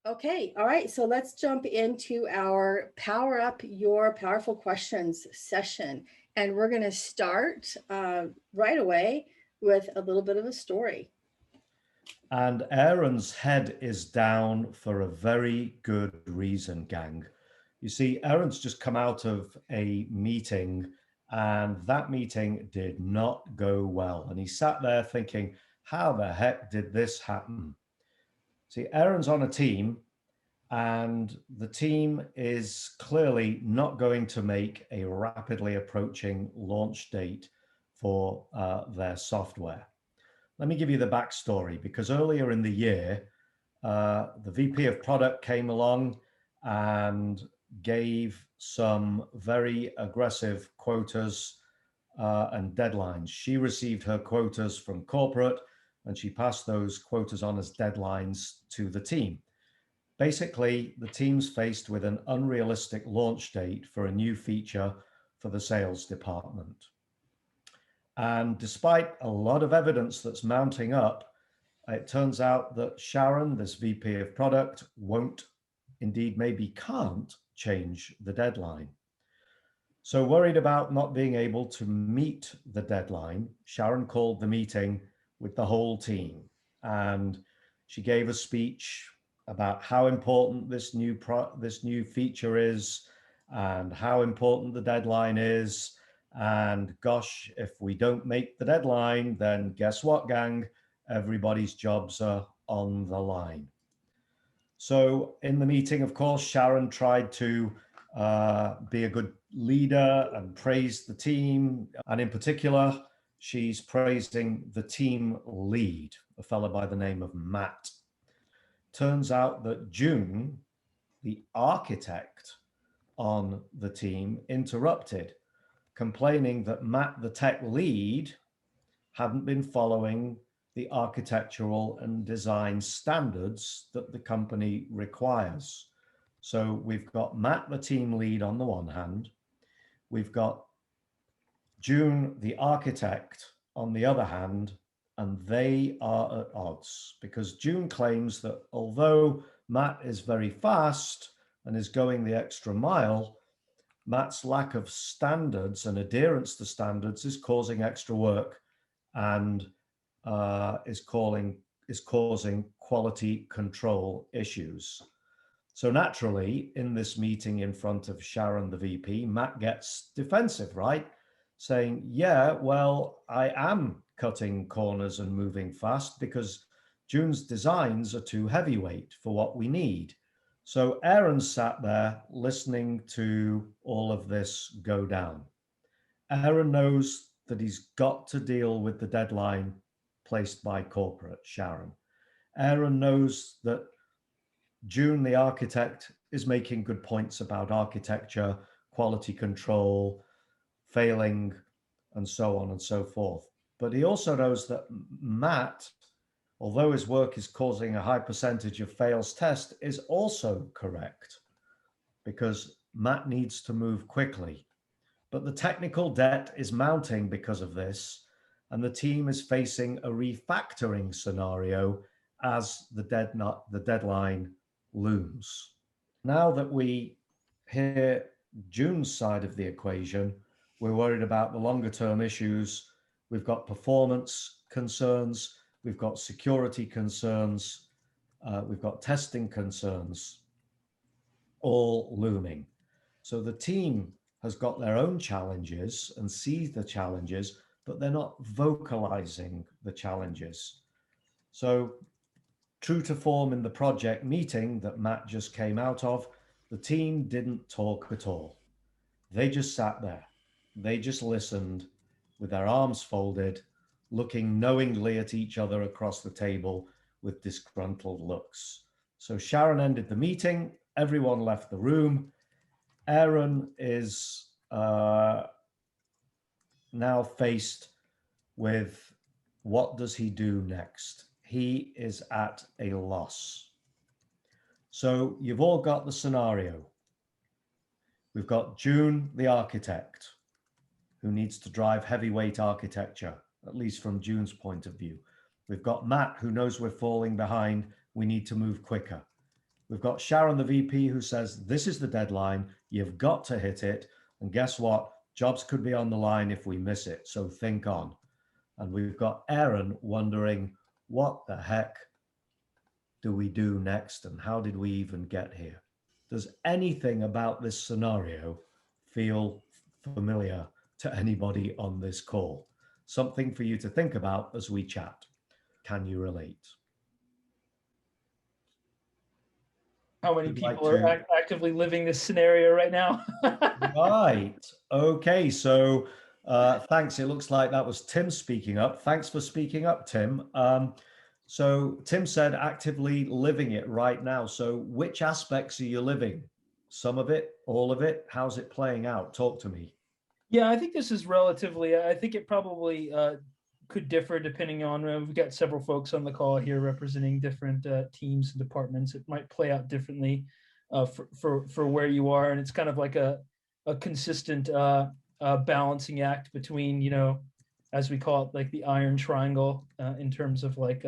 Okay, all right, so let's jump into our Power Up Your Powerful Questions session. And we're going to start right away with a little bit of a story. And Aaron's head is down for a very good reason, gang. You see, Aaron's just come out of a meeting, and that meeting did not go well. And he sat there thinking, how the heck did this happen? See, Aaron's on a team, and the team is clearly not going to make a rapidly approaching launch date for their software. Let me give you the backstory, because earlier in the year, the VP of product came along and gave some very aggressive quotas and deadlines. She received her quotas from corporate and she passed those quotas on as deadlines to the team. Basically, the team's faced with an unrealistic launch date for a new feature for the sales department. And despite a lot of evidence that's mounting up, it turns out that Sharon, this VP of product, won't, indeed maybe can't, change the deadline. So worried about not being able to meet the deadline, Sharon called the meeting with the whole team. And she gave a speech about how important this new feature is and how important the deadline is. And gosh, if we don't make the deadline, then guess what, gang? Everybody's jobs are on the line. So in the meeting, of course, Sharon tried to be a good leader and praise the team. And in particular, she's praising the team lead, a fellow by the name of Matt. Turns out that June, the architect on the team, interrupted, complaining that Matt, the tech lead, hadn't been following the architectural and design standards that the company requires. So we've got Matt, the team lead, on the one hand. We've got June, the architect, on the other hand, and they are at odds because June claims that although Matt is very fast and is going the extra mile, Matt's lack of standards and adherence to standards is causing extra work and is causing quality control issues. So naturally, in this meeting in front of Sharon, the VP, Matt gets defensive, right? Saying, yeah, well, I am cutting corners and moving fast because June's designs are too heavyweight for what we need. So Aaron sat there listening to all of this go down. Aaron knows that he's got to deal with the deadline placed by corporate, Sharon. Aaron knows that June, the architect, is making good points about architecture, quality control, failing, and so on and so forth. But he also knows that Matt, although his work is causing a high percentage of fails test, is also correct because Matt needs to move quickly. But the technical debt is mounting because of this, and the team is facing a refactoring scenario as the deadline looms. Now that we hear June's side of the equation, we're worried about the longer term issues. We've got performance concerns, we've got security concerns, we've got testing concerns, all looming. So the team has got their own challenges and sees the challenges, but they're not vocalizing the challenges. So true to form in the project meeting that Matt just came out of, the team didn't talk at all. They just sat there. They just listened with their arms folded, looking knowingly at each other across the table with disgruntled looks. So Sharon ended the meeting. Everyone left the room. Aaron is now faced with what does he do next? He is at a loss. So you've all got the scenario. We've got June, the architect, who needs to drive heavyweight architecture, at least from June's point of view. We've got Matt, who knows we're falling behind. We need to move quicker. We've got Sharon, the VP, who says, this is the deadline. You've got to hit it. And guess what? Jobs could be on the line if we miss it. So think on. And we've got Aaron wondering, what the heck do we do next? And how did we even get here? Does anything about this scenario feel familiar to anybody on this call? Something for you to think about as we chat. Can you relate? How many Who'd like people are to? actively living this scenario right now? Right. Okay. So thanks. It looks like that was Tim speaking up. Thanks for speaking up, Tim. So Tim said actively living it right now. So which aspects are you living? Some of it, all of it? How's it playing out? Talk to me. Yeah, I think this is relatively, I think it probably could differ depending on, we've got several folks on the call here representing different teams and departments. It might play out differently for where you are. And it's kind of like a consistent balancing act between, you know, as we call it, like the iron triangle in terms of like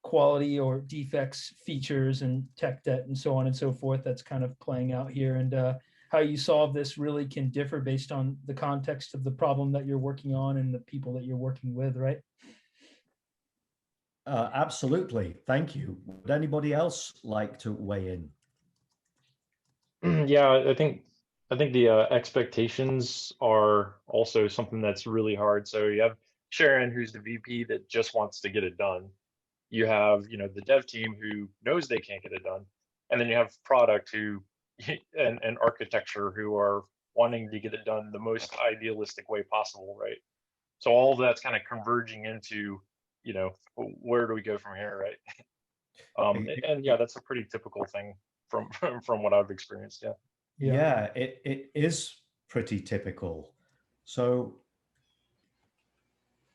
quality or defects, features, and tech debt, and so on and so forth. That's kind of playing out here. And how you solve this really can differ based on the context of the problem that you're working on and the people that you're working with, right? Absolutely. Thank you. Would anybody else like to weigh in? Yeah, I think the expectations are also something that's really hard. So you have Sharon, who's the VP that just wants to get it done. You have, you know, the dev team who knows they can't get it done, and then you have product who and architecture who are wanting to get it done the most idealistic way possible, right? So all of that's kind of converging into, you know, where do we go from here, right? And yeah, that's a pretty typical thing from from what I've experienced. Yeah. Yeah, it is pretty typical. So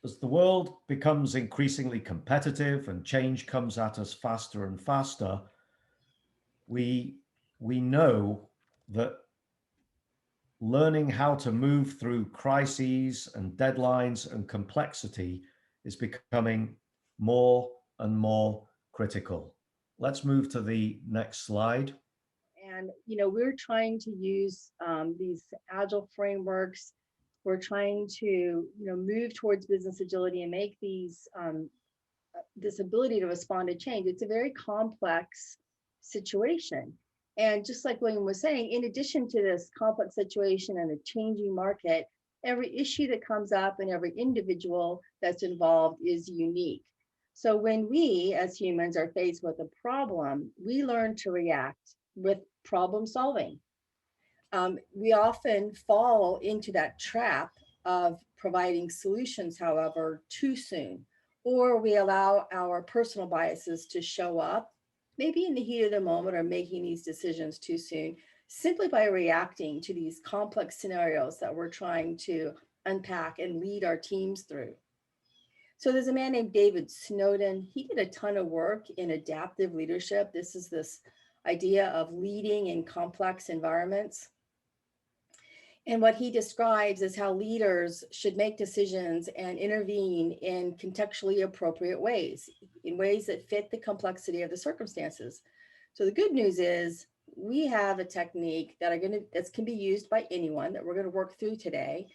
as the world becomes increasingly competitive and change comes at us faster and faster, we know that learning how to move through crises and deadlines and complexity is becoming more and more critical. Let's move to the next slide. And, you know, we're trying to use these agile frameworks. We're trying to, you know, move towards business agility and make these this ability to respond to change. It's a very complex situation. And just like William was saying, in addition to this complex situation and a changing market, every issue that comes up and every individual that's involved is unique. So when we as humans are faced with a problem, we learn to react with problem solving. We often fall into that trap of providing solutions, however, too soon, or we allow our personal biases to show up, maybe in the heat of the moment, or making these decisions too soon, simply by reacting to these complex scenarios that we're trying to unpack and lead our teams through. So there's a man named David Snowden. He did a ton of work in adaptive leadership. This is this idea of leading in complex environments. And what he describes is how leaders should make decisions and intervene in contextually appropriate ways, in ways that fit the complexity of the circumstances. So the good news is we have a technique that can be used by anyone that we're going to work through today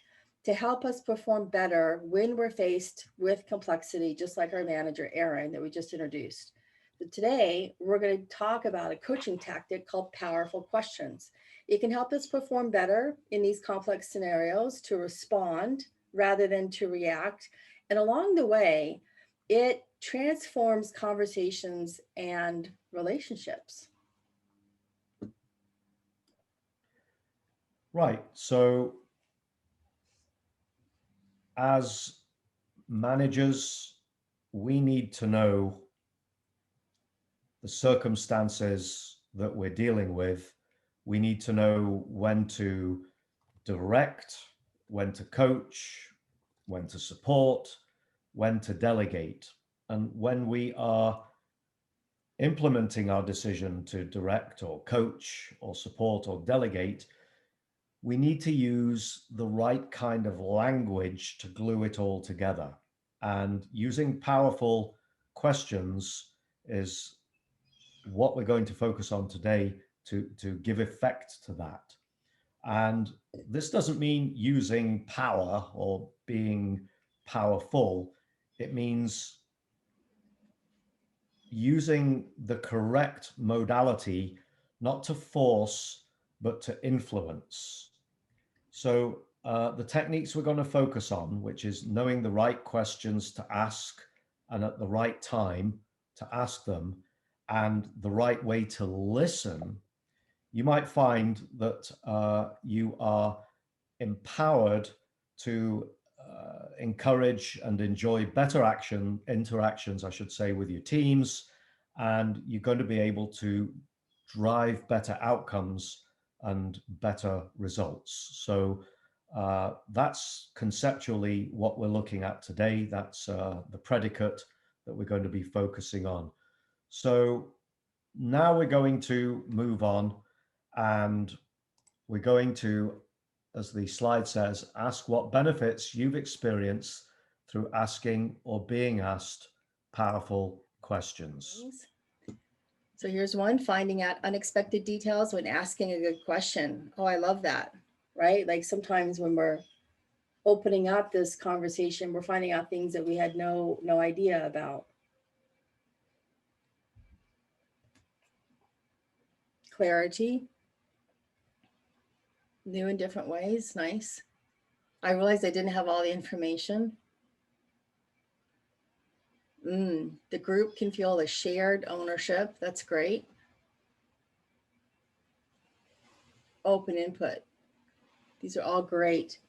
to help us perform better when we're faced with complexity, just like our manager, Aaron, that we just introduced. So today, we're going to talk about a coaching tactic called powerful questions. It can help us perform better in these complex scenarios, to respond rather than to react. And along the way, it transforms conversations and relationships. Right. So as managers, we need to know the circumstances that we're dealing with. We need to know when to direct, when to coach, when to support, when to delegate. And when we are implementing our decision to direct or coach or support or delegate, we need to use the right kind of language to glue it all together. And using powerful questions is what we're going to focus on today to give effect to that. And this doesn't mean using power or being powerful. It means using the correct modality, not to force, but to influence. So the techniques we're going to focus on, which is knowing the right questions to ask and at the right time to ask them, and the right way to listen, you might find that you are empowered to encourage and enjoy better interactions, I should say, with your teams, and you're going to be able to drive better outcomes and better results. So that's conceptually what we're looking at today. That's the predicate that we're going to be focusing on. So now we're going to move on, and we're going to, as the slide says, ask what benefits you've experienced through asking or being asked powerful questions. So here's one: finding out unexpected details when asking a good question. Oh, I love that, right? Like sometimes when we're opening up this conversation, we're finding out things that we had no idea about. Clarity. New in different ways. Nice. I realized I didn't have all the information. The group can feel the shared ownership. That's great. Open input. These are all great.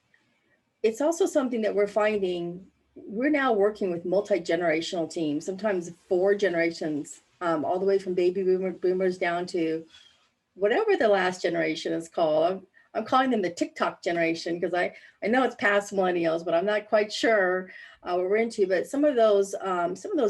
It's also something that we're finding. We're now working with multi-generational teams, sometimes 4 generations, all the way from baby boomers down to whatever the last generation is called. I'm calling them the TikTok generation because I know it's past millennials, but I'm not quite sure what we're into. But some of those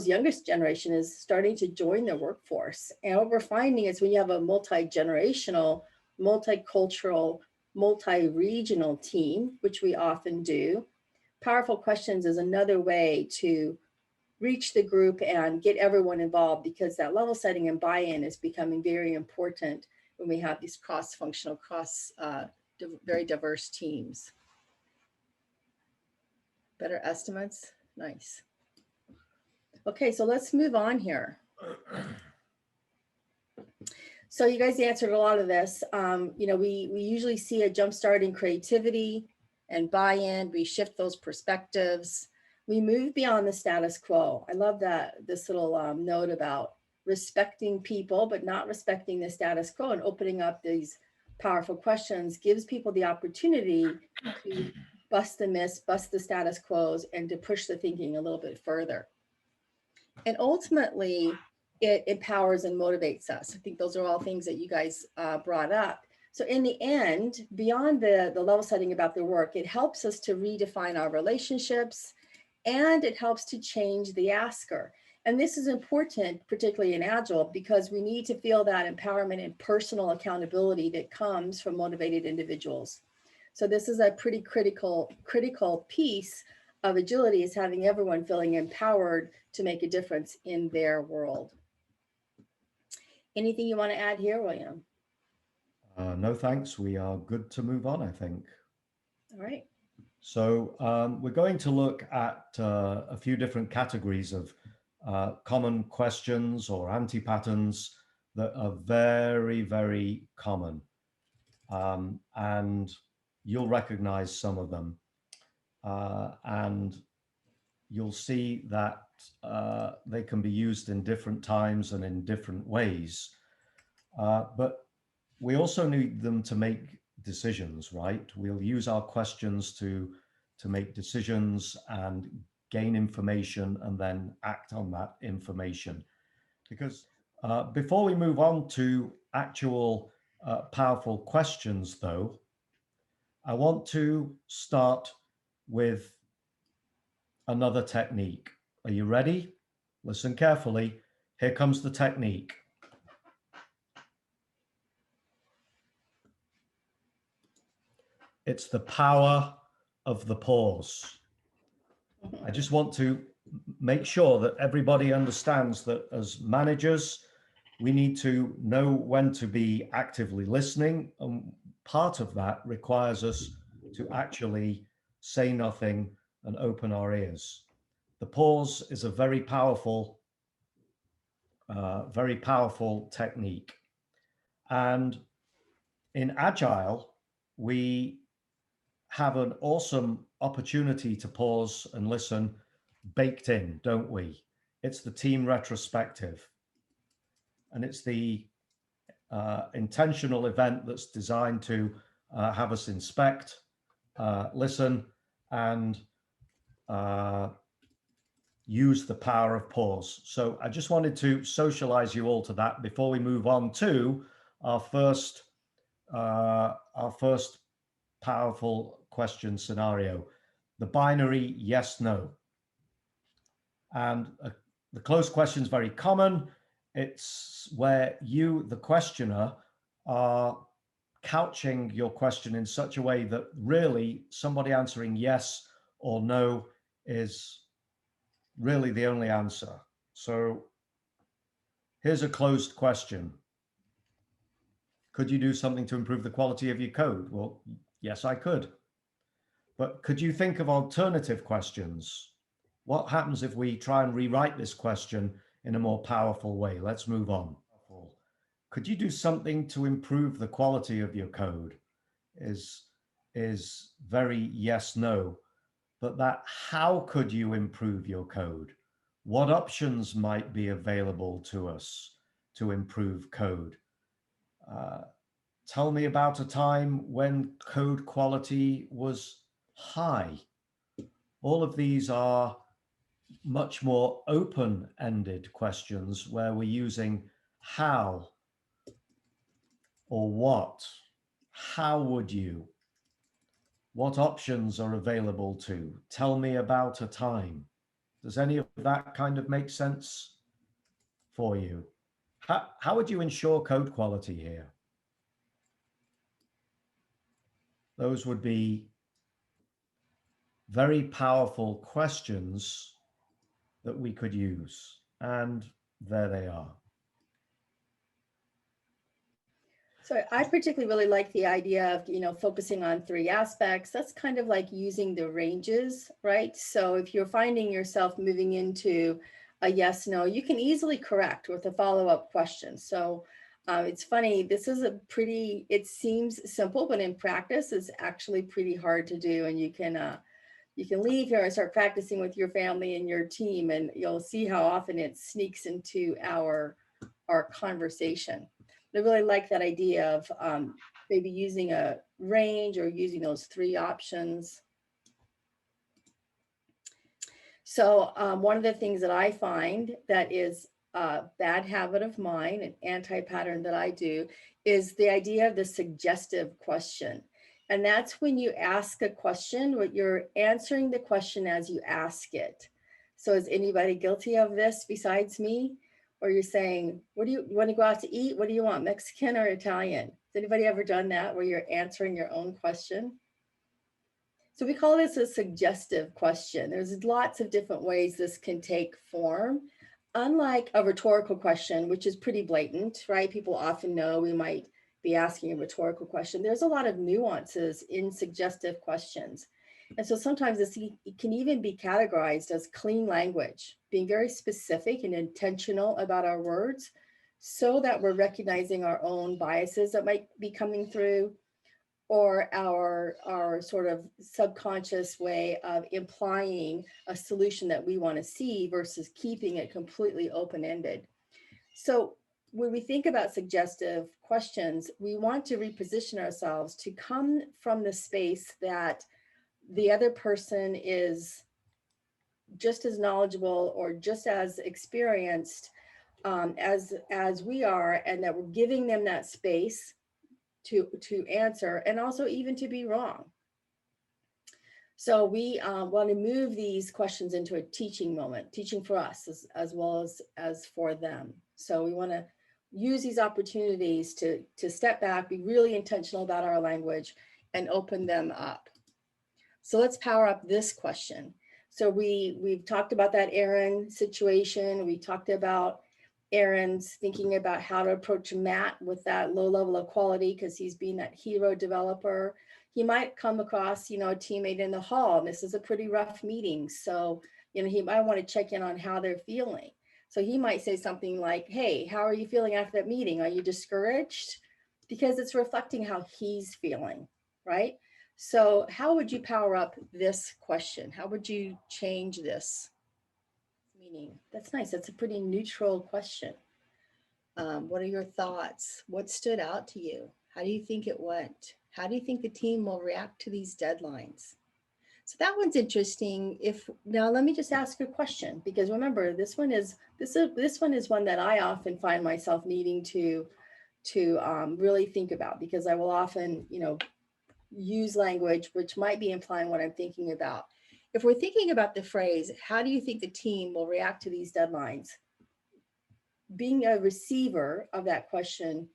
youngest generation is starting to join the workforce. And what we're finding is when you have a multi-generational, multicultural, multi-regional team, which we often do, powerful questions is another way to reach the group and get everyone involved, because that level setting and buy-in is becoming very important when we have these cross-functional, very diverse teams. Better estimates, nice. Okay, so let's move on here. So you guys answered a lot of this. We usually see a jumpstart in creativity and buy-in. We shift those perspectives. We move beyond the status quo. I love this little note about respecting people, but not respecting the status quo, and opening up these powerful questions gives people the opportunity to bust the myths, bust the status quos, and to push the thinking a little bit further. And ultimately, it empowers and motivates us. I think those are all things that you guys brought up. So in the end, beyond the level setting about the work, it helps us to redefine our relationships, and it helps to change the asker. And this is important, particularly in Agile, because we need to feel that empowerment and personal accountability that comes from motivated individuals. So this is a pretty critical piece of agility, is having everyone feeling empowered to make a difference in their world. Anything you want to add here, William? No, thanks. We are good to move on, I think. All right. So we're going to look at a few different categories of common questions or anti-patterns that are very, very common. And you'll recognize some of them. And you'll see that they can be used in different times and in different ways. But we also need them to make decisions, right? We'll use our questions to make decisions and gain information and then act on that information. Because before we move on to actual powerful questions, though, I want to start with another technique. Are you ready? Listen carefully. Here comes the technique. It's the power of the pause. I just want to make sure that everybody understands that as managers, we need to know when to be actively listening. And part of that requires us to actually say nothing and open our ears. The pause is a very powerful technique. And in Agile, we have an awesome opportunity to pause and listen baked in, don't we? It's the team retrospective. And it's the intentional event that's designed to have us inspect, listen, and use the power of pause. So I just wanted to socialize you all to that before we move on to our first powerful question scenario, the binary yes, no. And the closed question is very common. It's where you, the questioner, are couching your question in such a way that really somebody answering yes or no is really the only answer. So here's a closed question. Could you do something to improve the quality of your code? Well, yes, I could. But could you think of alternative questions? What happens if we try and rewrite this question in a more powerful way? Let's move on. Could you do something to improve the quality of your code? Is very yes, no. But that how could you improve your code? What options might be available to us to improve code? Tell me about a time when code quality was high. All of these are much more open-ended questions where we're using how or what. How would you? What options are available to? Tell me about a time. Does any of that kind of make sense for you? How would you ensure code quality here? Those would be very powerful questions that we could use. And there they are. So I particularly really like the idea of, focusing on 3 aspects. That's kind of like using the ranges, right? So if you're finding yourself moving into a yes, no, you can easily correct with a follow-up question. So it's funny, this is it seems simple, but in practice, it's actually pretty hard to do. And you can leave here and start practicing with your family and your team, and you'll see how often it sneaks into our conversation. I really like that idea of maybe using a range or using those 3 options. So one of the things that I find that is a bad habit of mine, an anti-pattern that I do, is the idea of the suggestive question. And that's when you ask a question, but you're answering the question as you ask it. So is anybody guilty of this besides me? Or you're saying, what do you want to go out to eat? What do you want, Mexican or Italian? Has anybody ever done that where you're answering your own question? So we call this a suggestive question. There's lots of different ways this can take form. Unlike a rhetorical question, which is pretty blatant, right? People often know we might be asking a rhetorical question. There's a lot of nuances in suggestive questions. And so sometimes it can even be categorized as clean language, being very specific and intentional about our words so that we're recognizing our own biases that might be coming through, or our sort of subconscious way of implying a solution that we want to see versus keeping it completely open-ended. So when we think about suggestive questions, we want to reposition ourselves to come from the space that the other person is just as knowledgeable or just as experienced as we are, and that we're giving them that space to answer, and also even to be wrong. So we want to move these questions into a teaching moment, teaching for us as well as for them. So we want to use these opportunities to step back, be really intentional about our language, and open them up. So let's power up this question. So we've talked about that Aaron situation. We talked about Aaron's thinking about how to approach Matt with that low level of quality because he's being that hero developer. He might come across, a teammate in the hall, and this is a pretty rough meeting. So, he might want to check in on how they're feeling. So he might say something like, hey, how are you feeling after that meeting? Are you discouraged? Because it's reflecting how he's feeling, right? So how would you power up this question? How would you change this meaning? That's nice. That's a pretty neutral question. What are your thoughts? What stood out to you? How do you think it went? How do you think the team will react to these deadlines? So that one's interesting. Now let me just ask a question, because remember, this one is one that I often find myself needing to really think about, because I will often, use language which might be implying what I'm thinking about. If we're thinking about the phrase, how do you think the team will react to these deadlines? Being a receiver of that question,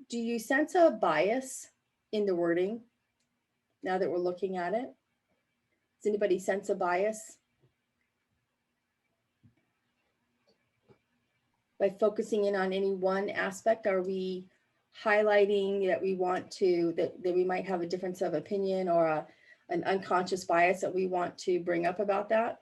do you sense a bias in the wording now that we're looking at it? Does anybody sense a bias? By focusing in on any one aspect, are we highlighting that we want to, that we might have a difference of opinion or an unconscious bias that we want to bring up about that?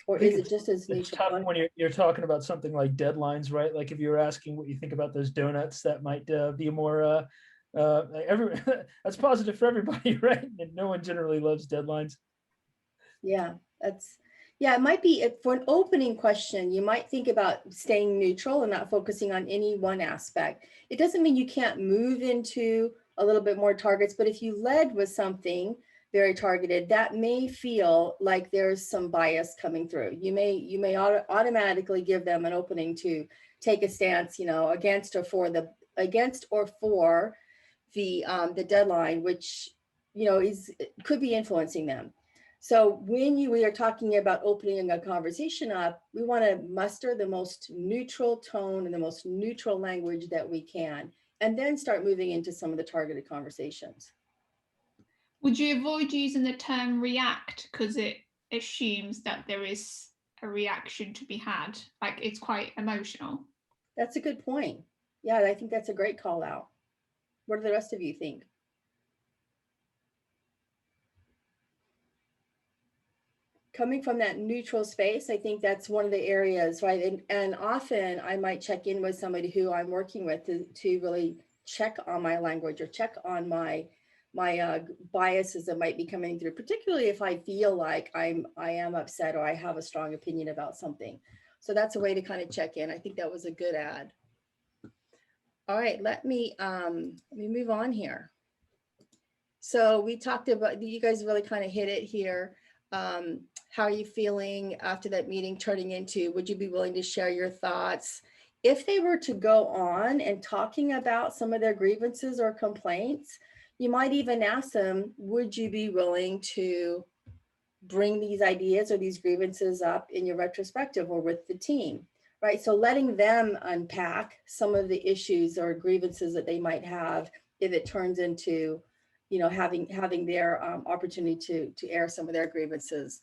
Or is it just as it's neutral? tough when you're talking about something like deadlines, right? Like if you're asking what you think about those donuts, that might be more that's positive for everybody, right? And no one generally loves deadlines. Yeah, it might be for an opening question. You might think about staying neutral and not focusing on any one aspect. It doesn't mean you can't move into a little bit more targets, but if you led with something very targeted, that may feel like there's some bias coming through. You may automatically give them an opening to take a stance, against or for the deadline, which could be influencing them. So when we are talking about opening a conversation up, we want to muster the most neutral tone and the most neutral language that we can, and then start moving into some of the targeted conversations. Would you avoid using the term react because it assumes that there is a reaction to be had? Like it's quite emotional. That's a good point. Yeah, I think that's a great call out. What do the rest of you think? Coming from that neutral space, I think that's one of the areas, right? And often I might check in with somebody who I'm working with to really check on my language or check on my biases that might be coming through, particularly if I feel like I am upset or I have a strong opinion about something. So that's a way to kind of check in. I think that was a good add. All right, let me move on here. So we talked about, you guys really kind of hit it here. How are you feeling after that meeting turning into, would you be willing to share your thoughts? If they were to go on and talking about some of their grievances or complaints, you might even ask them, would you be willing to bring these ideas or these grievances up in your retrospective or with the team, right? So letting them unpack some of the issues or grievances that they might have if it turns into, having their opportunity to air some of their grievances.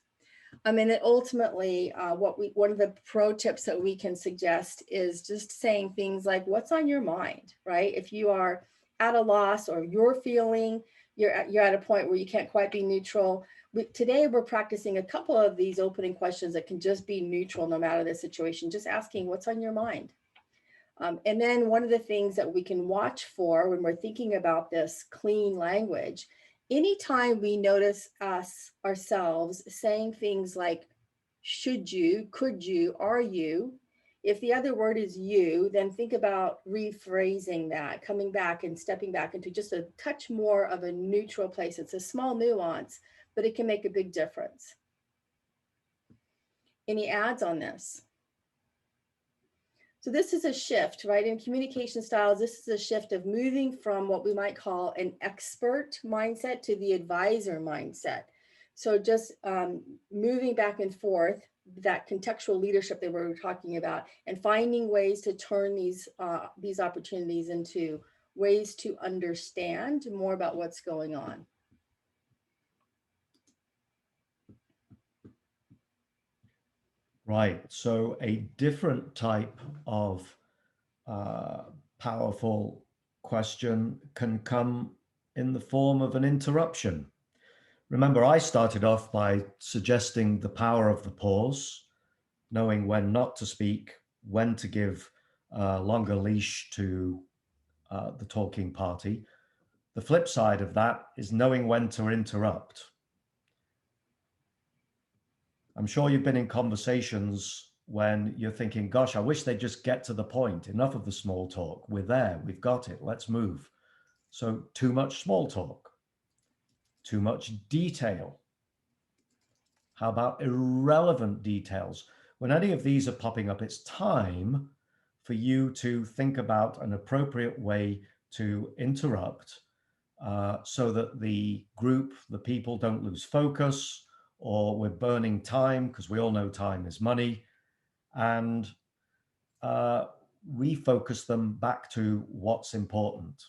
And then ultimately, one of the pro tips that we can suggest is just saying things like, what's on your mind, right? If you are at a loss or you're feeling you're at a point where you can't quite be neutral. Today, we're practicing a couple of these opening questions that can just be neutral no matter the situation, just asking what's on your mind. And then one of the things that we can watch for when we're thinking about this clean language, anytime we notice ourselves saying things like, should you, could you, are you, if the other word is you, then think about rephrasing that, coming back and stepping back into just a touch more of a neutral place. It's a small nuance, but it can make a big difference. Any adds on this? So this is a shift, right? In communication styles, this is a shift of moving from what we might call an expert mindset to the advisor mindset. So just moving back and forth, that contextual leadership that we were talking about, and finding ways to turn these opportunities into ways to understand more about what's going on. Right. So a different type of powerful question can come in the form of an interruption. Remember, I started off by suggesting the power of the pause, knowing when not to speak, when to give a longer leash to the talking party. The flip side of that is knowing when to interrupt. I'm sure you've been in conversations when you're thinking, gosh, I wish they'd just get to the point. Enough of the small talk. We're there. We've got it. Let's move. So too much small talk, too much detail. How about irrelevant details? When any of these are popping up, it's time for you to think about an appropriate way to interrupt so that the group, the people don't lose focus, or we're burning time, because we all know time is money, and refocus them back to what's important.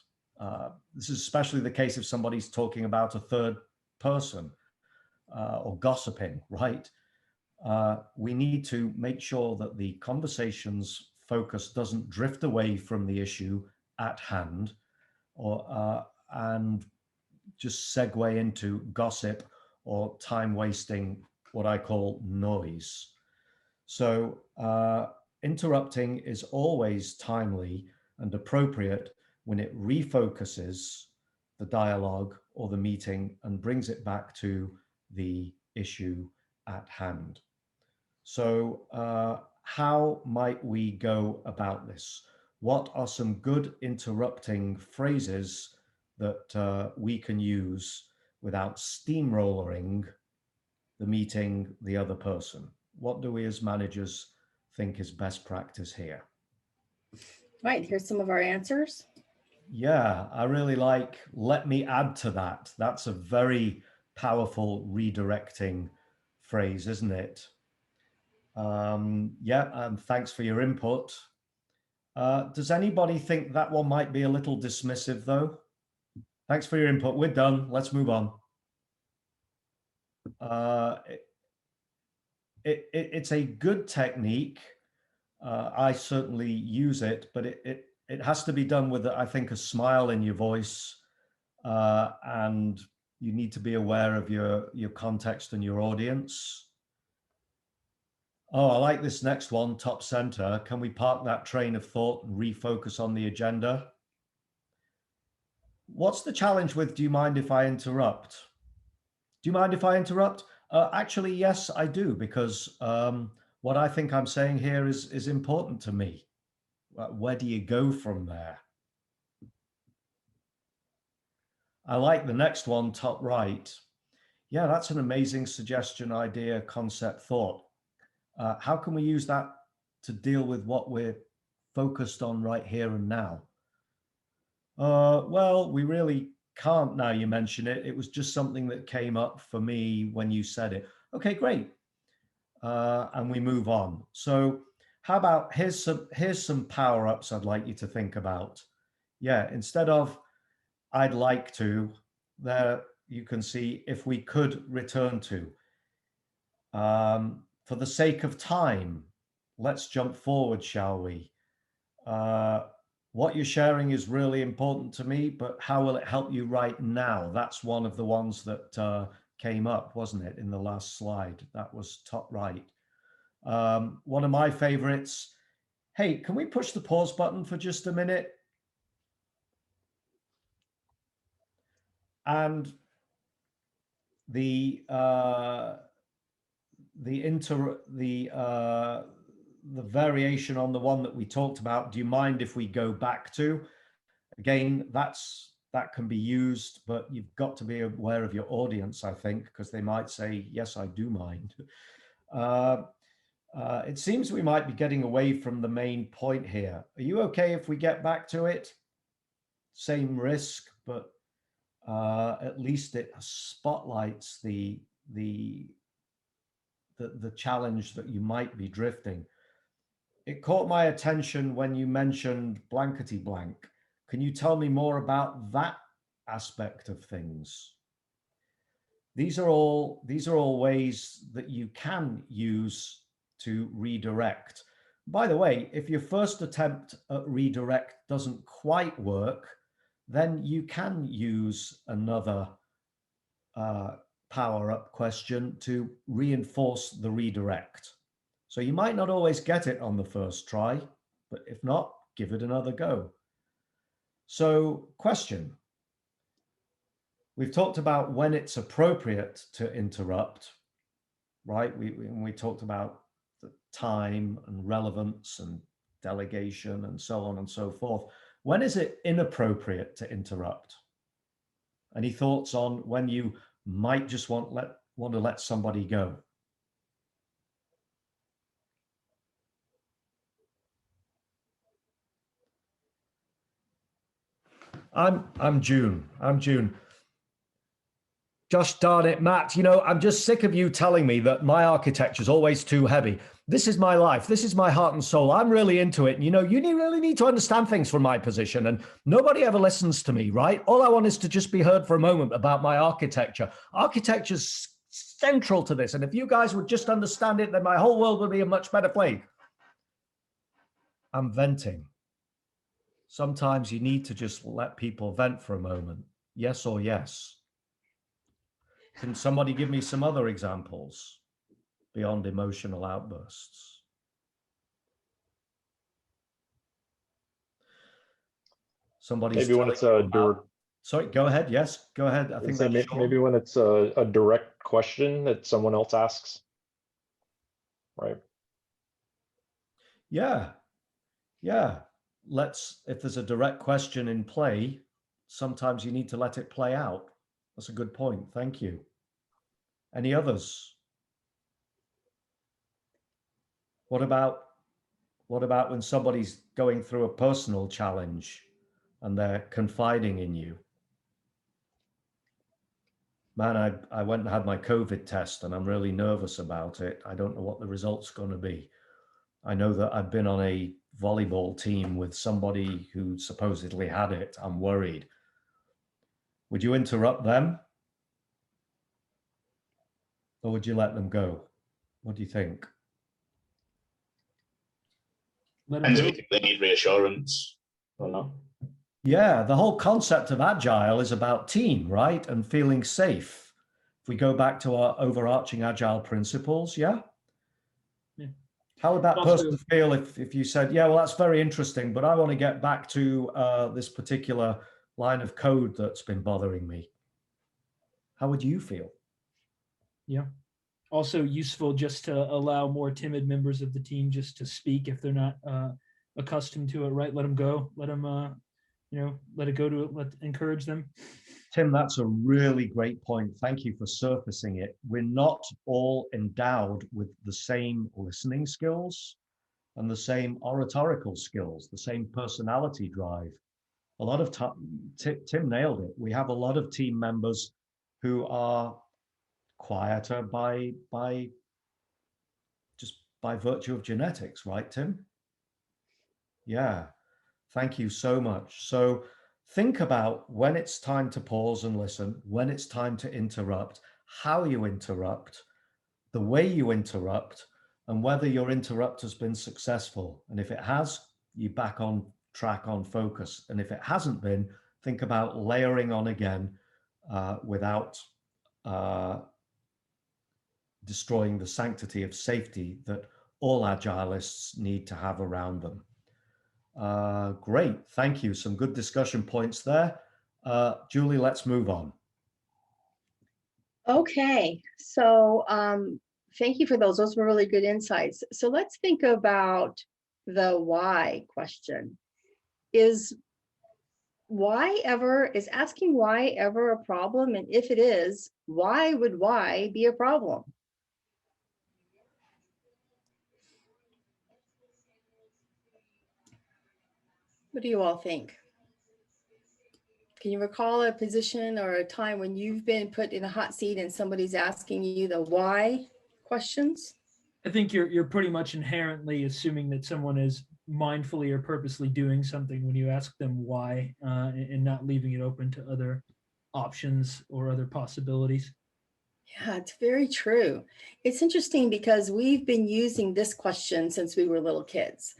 This is especially the case if somebody's talking about a third person or gossiping, right? We need to make sure that the conversation's focus doesn't drift away from the issue at hand, or and just segue into gossip or time wasting, what I call noise. So interrupting is always timely and appropriate when it refocuses the dialogue or the meeting and brings it back to the issue at hand. So how might we go about this? What are some good interrupting phrases that we can use without steamrolling the meeting, the other person? What do we as managers think is best practice here? Right, here's some of our answers. Yeah, I really like, let me add to that. That's a very powerful redirecting phrase, isn't it? Yeah, and thanks for your input. Does anybody think that one might be a little dismissive though? Thanks for your input. We're done. Let's move on. It's a good technique. I certainly use it, but it has to be done with, I think, a smile in your voice, and you need to be aware of your context and your audience. Oh, I like this next one, top center. Can we park that train of thought and refocus on the agenda? What's the challenge with, do you mind if I interrupt? Do you mind if I interrupt? Actually, yes, I do, because what I think I'm saying here is important to me. Where do you go from there? I like the next one, top right. Yeah, that's an amazing suggestion, idea, concept, thought. How can we use that to deal with what we're focused on right here and now? Well, we really can't now you mention it. It was just something that came up for me when you said it. Okay, great. And we move on. So how about, here's some power-ups I'd like you to think about. Yeah, instead of I'd like to, there you can see if we could return to. For the sake of time, let's jump forward, shall we? What you're sharing is really important to me, but how will it help you right now? That's one of the ones that came up, wasn't it, in the last slide? That was top right. One of my favorites. Hey, can we push the pause button for just a minute? And the variation on the one that we talked about, do you mind if we go back to? Again, that can be used, but you've got to be aware of your audience, I think, because they might say, yes, I do mind. It seems we might be getting away from the main point here. Are you okay if we get back to it? Same risk, but at least it spotlights the challenge that you might be drifting. It caught my attention when you mentioned blankety blank. Can you tell me more about that aspect of things? These are all ways that you can use to redirect. By the way, if your first attempt at redirect doesn't quite work, then you can use another power-up question to reinforce the redirect. So you might not always get it on the first try, but if not, give it another go. So, question. We've talked about when it's appropriate to interrupt, right? We talked about the time and relevance and delegation and so on and so forth. When is it inappropriate to interrupt? Any thoughts on when you might just want to let somebody go? I'm June. Gosh darn it, Matt. You know, I'm just sick of you telling me that my architecture is always too heavy. This is my life. This is my heart and soul. I'm really into it. And, you know, you really need to understand things from my position. And nobody ever listens to me, right? All I want is to just be heard for a moment about my architecture. Architecture's central to this. And if you guys would just understand it, then my whole world would be a much better place. I'm venting. Sometimes you need to just let people vent for a moment. Yes or yes. Can somebody give me some other examples beyond emotional outbursts? Somebody's maybe when it's a sorry, go ahead. Yes, go ahead. I think that's maybe when it's a direct question that someone else asks, right? Yeah. If there's a direct question in play, sometimes you need to let it play out. That's a good point. Thank you. Any others? What about when somebody's going through a personal challenge and they're confiding in you? Man, I went and had my COVID test and I'm really nervous about it. I don't know what the result's going to be. I know that I've been on a volleyball team with somebody who supposedly had it. I'm worried. Would you interrupt them? Or would you let them go? What do you think? Depends if you think they need reassurance or not. Yeah, the whole concept of agile is about team, right? And feeling safe. If we go back to our overarching agile principles, yeah? How would that person feel if you said, yeah, well, that's very interesting, but I want to get back to this particular line of code that's been bothering me? How would you feel? Yeah. Also useful just to allow more timid members of the team just to speak if they're not accustomed to it, right? Let them go. Let them, let it go to it. Encourage them. Tim, that's a really great point. Thank you for surfacing it. We're not all endowed with the same listening skills and the same oratorical skills, the same personality drive. A lot of Tim nailed it. We have a lot of team members who are quieter by virtue of genetics, right, Tim? Yeah, thank you so much. So think about when it's time to pause and listen, when it's time to interrupt, how you interrupt, the way you interrupt, and whether your interrupt has been successful. And if it has, you back on track, on focus. And if it hasn't been, think about layering on again without destroying the sanctity of safety that all agilists need to have around them. Great, thank you. Some good discussion points there. Julie, let's move on. Okay, so thank you for those. Those were really good insights. So let's think about the why question. Is asking why ever a problem? And if it is, why would why be a problem? What do you all think? Can you recall a position or a time when you've been put in a hot seat and somebody's asking you the why questions? I think you're pretty much inherently assuming that someone is mindfully or purposely doing something when you ask them why, and not leaving it open to other options or other possibilities. Yeah, it's very true. It's interesting because we've been using this question since we were little kids,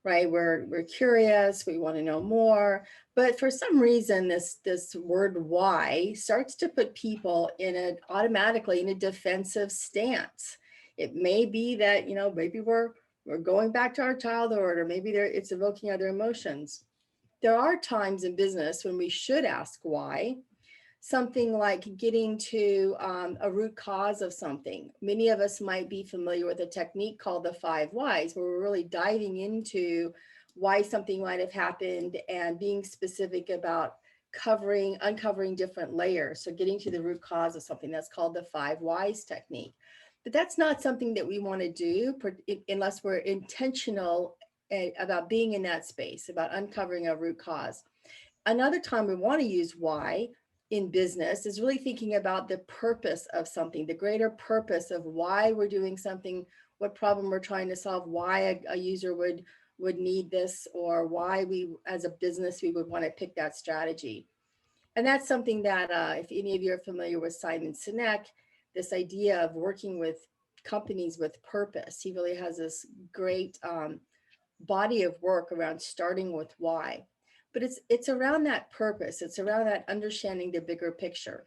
right? We're curious, we want to know more, but for some reason, this word why starts to put people in a automatically in a defensive stance. It may be that, maybe we're going back to our childhood, or maybe it's evoking other emotions. There are times in business when we should ask why, something like getting to a root cause of something. Many of us might be familiar with a technique called the 5 whys, where we're really diving into why something might have happened and being specific about uncovering different layers. So getting to the root cause of something, that's called the 5 whys technique. But that's not something that we want to do unless we're intentional about being in that space, about uncovering a root cause. Another time we want to use why in business is really thinking about the purpose of something, the greater purpose of why we're doing something, what problem we're trying to solve, why a user would need this, or why we as a business we would want to pick that strategy. And that's something that if any of you are familiar with Simon Sinek, this idea of working with companies with purpose, he really has this great body of work around starting with why. But it's around that purpose. It's around that understanding the bigger picture.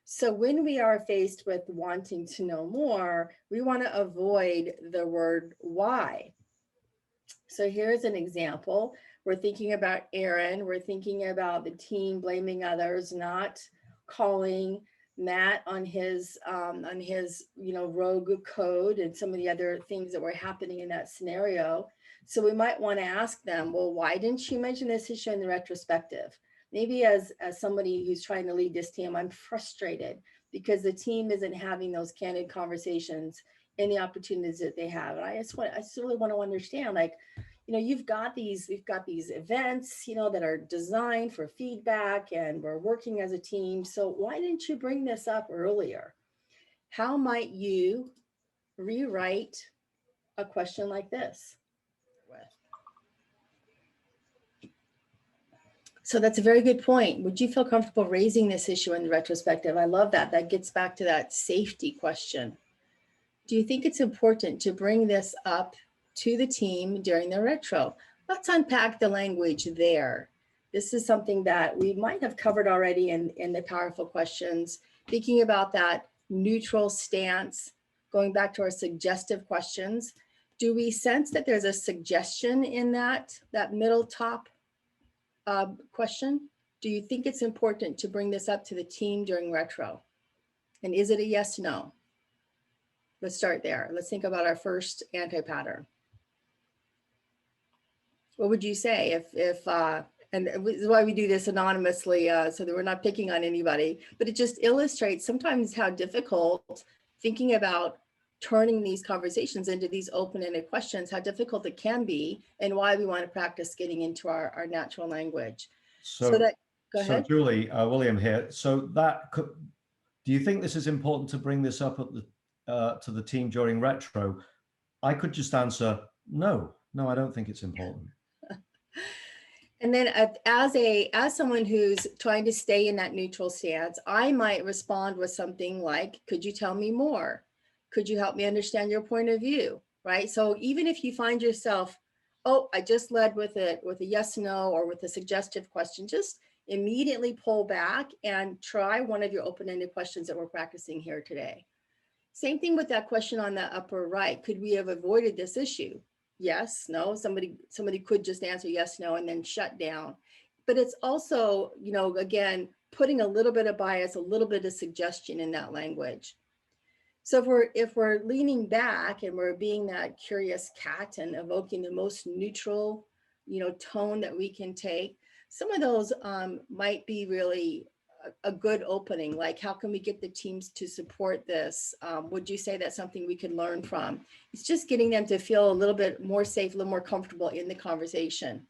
So when we are faced with wanting to know more, we want to avoid the word why. So here's an example. We're thinking about Aaron. We're thinking about the team blaming others, not calling Matt on his rogue code and some of the other things that were happening in that scenario. So we might want to ask them, well, why didn't you mention this issue in the retrospective? Maybe as somebody who's trying to lead this team, I'm frustrated because the team isn't having those candid conversations and the opportunities that they have. And I just really want to understand, like, we've got these events, that are designed for feedback and we're working as a team. So why didn't you bring this up earlier? How might you rewrite a question like this? So that's a very good point. Would you feel comfortable raising this issue in the retrospective? I love that. That gets back to that safety question. Do you think it's important to bring this up to the team during the retro? Let's unpack the language there. This is something that we might have covered already in the powerful questions, thinking about that neutral stance, going back to our suggestive questions. Do we sense that there's a suggestion in that middle top question? Do you think it's important to bring this up to the team during retro? And is it a yes, no? Let's start there. Let's think about our first anti-pattern. What would you say if and this is why we do this anonymously, so that we're not picking on anybody, but it just illustrates sometimes how difficult thinking about turning these conversations into these open-ended questions, how difficult it can be, and why we want to practice getting into our natural language. So go ahead. So Julie, William here. So do you think this is important to bring this up at to the team during retro? I could just answer, no, I don't think it's important. And then as someone who's trying to stay in that neutral stance, I might respond with something like, could you tell me more? Could you help me understand your point of view? Right? So even if you find yourself, oh, I just led with a yes, no, or with a suggestive question, just immediately pull back and try one of your open-ended questions that we're practicing here today. Same thing with that question on the upper right. Could we have avoided this issue? Yes, no. Somebody could just answer yes, no, and then shut down. But it's also, again, putting a little bit of bias, a little bit of suggestion in that language. So if we're leaning back and we're being that curious cat and evoking the most neutral, tone that we can take, some of those might be really a good opening. Like, how can we get the teams to support this? Would you say that's something we can learn from? It's just getting them to feel a little bit more safe, a little more comfortable in the conversation.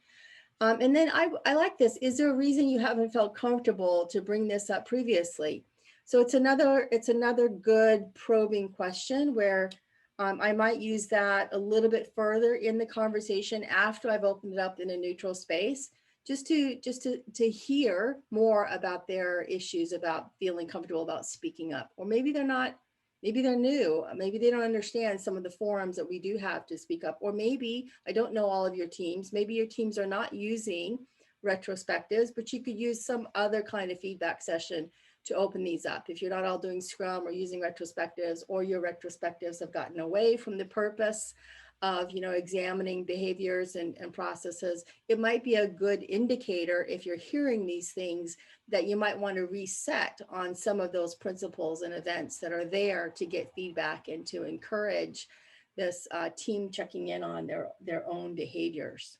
And then I like this. Is there a reason you haven't felt comfortable to bring this up previously? So it's another good probing question where I might use that a little bit further in the conversation after I've opened it up in a neutral space just to hear more about their issues, about feeling comfortable about speaking up. Or maybe they're not, maybe they're new, maybe they don't understand some of the forums that we do have to speak up. Or maybe, I don't know all of your teams, maybe your teams are not using retrospectives, but you could use some other kind of feedback session to open these up. If you're not all doing Scrum or using retrospectives, or your retrospectives have gotten away from the purpose of, you know, examining behaviors and processes, it might be a good indicator, if you're hearing these things, that you might want to reset on some of those principles and events that are there to get feedback and to encourage this team checking in on their own behaviors.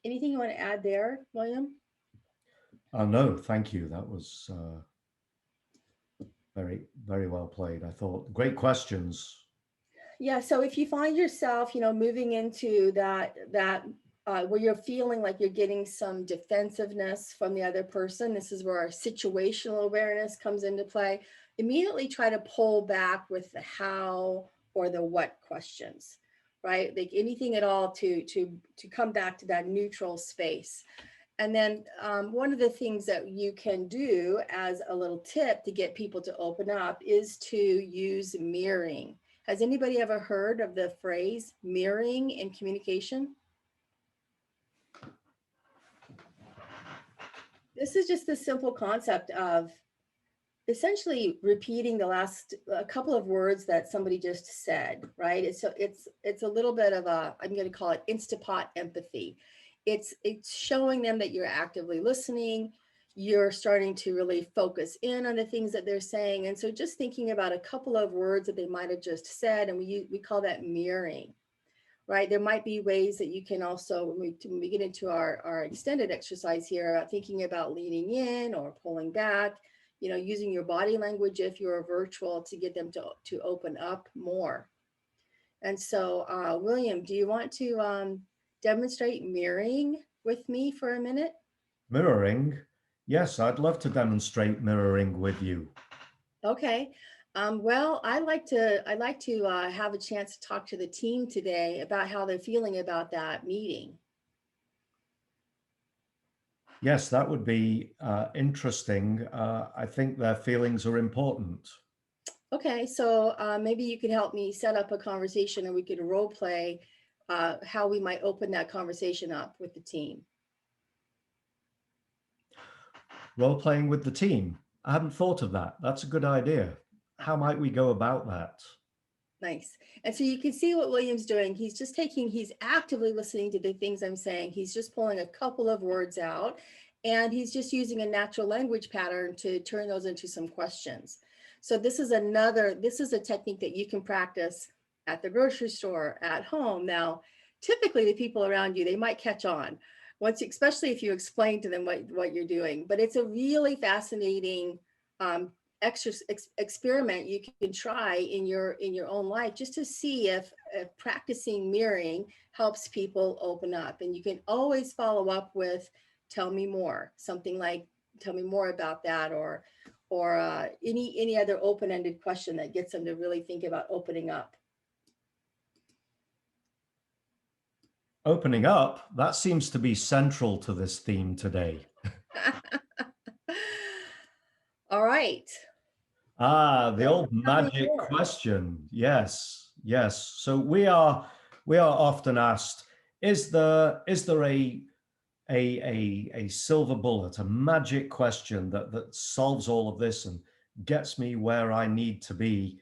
Anything you want to add there, William? No, thank you. That was very, very well played. I thought great questions. Yeah, so if you find yourself, you know, moving into that where you're feeling like you're getting some defensiveness from the other person, this is where our situational awareness comes into play. Immediately try to pull back with the how or the what questions, right? Like anything at all to come back to that neutral space. And then one of the things that you can do as a little tip to get people to open up is to use mirroring. Has anybody ever heard of the phrase mirroring in communication? This is just the simple concept of essentially repeating the last couple of words that somebody just said, right? It's a little bit of a, I'm going to call it Instapot empathy. It's showing them that you're actively listening. You're starting to really focus in on the things that they're saying. And so just thinking about a couple of words that they might have just said, and we call that mirroring, right? There might be ways that you can also, when we get into our extended exercise here, thinking about leaning in or pulling back, you know, using your body language if you're virtual to get them to open up more. And so, William, do you want to demonstrate mirroring with me for a minute? Mirroring? Yes, I'd love to demonstrate mirroring with you. Okay. Well, I'd like to have a chance to talk to the team today about how they're feeling about that meeting. Yes, that would be interesting. I think their feelings are important. Okay, so maybe you could help me set up a conversation and we could role play how we might open that conversation up with the team. Role playing with the team. I hadn't thought of that. That's a good idea. How might we go about that? Nice. And so you can see what William's doing. He's actively listening to the things I'm saying. He's just pulling a couple of words out, and he's just using a natural language pattern to turn those into some questions. So this is a technique that you can practice at the grocery store, at home. Now, typically the people around you, they might catch on once, especially if you explain to them what you're doing. But it's a really fascinating experiment you can try in your own life, just to see if practicing mirroring helps people open up. And you can always follow up with, tell me more, something like, tell me more about that, or any other open-ended question that gets them to really think about opening up. Opening up, that seems to be central to this theme today. All right. The old magic question. Yes, yes. So we are often asked, is there a silver bullet, a magic question that solves all of this and gets me where I need to be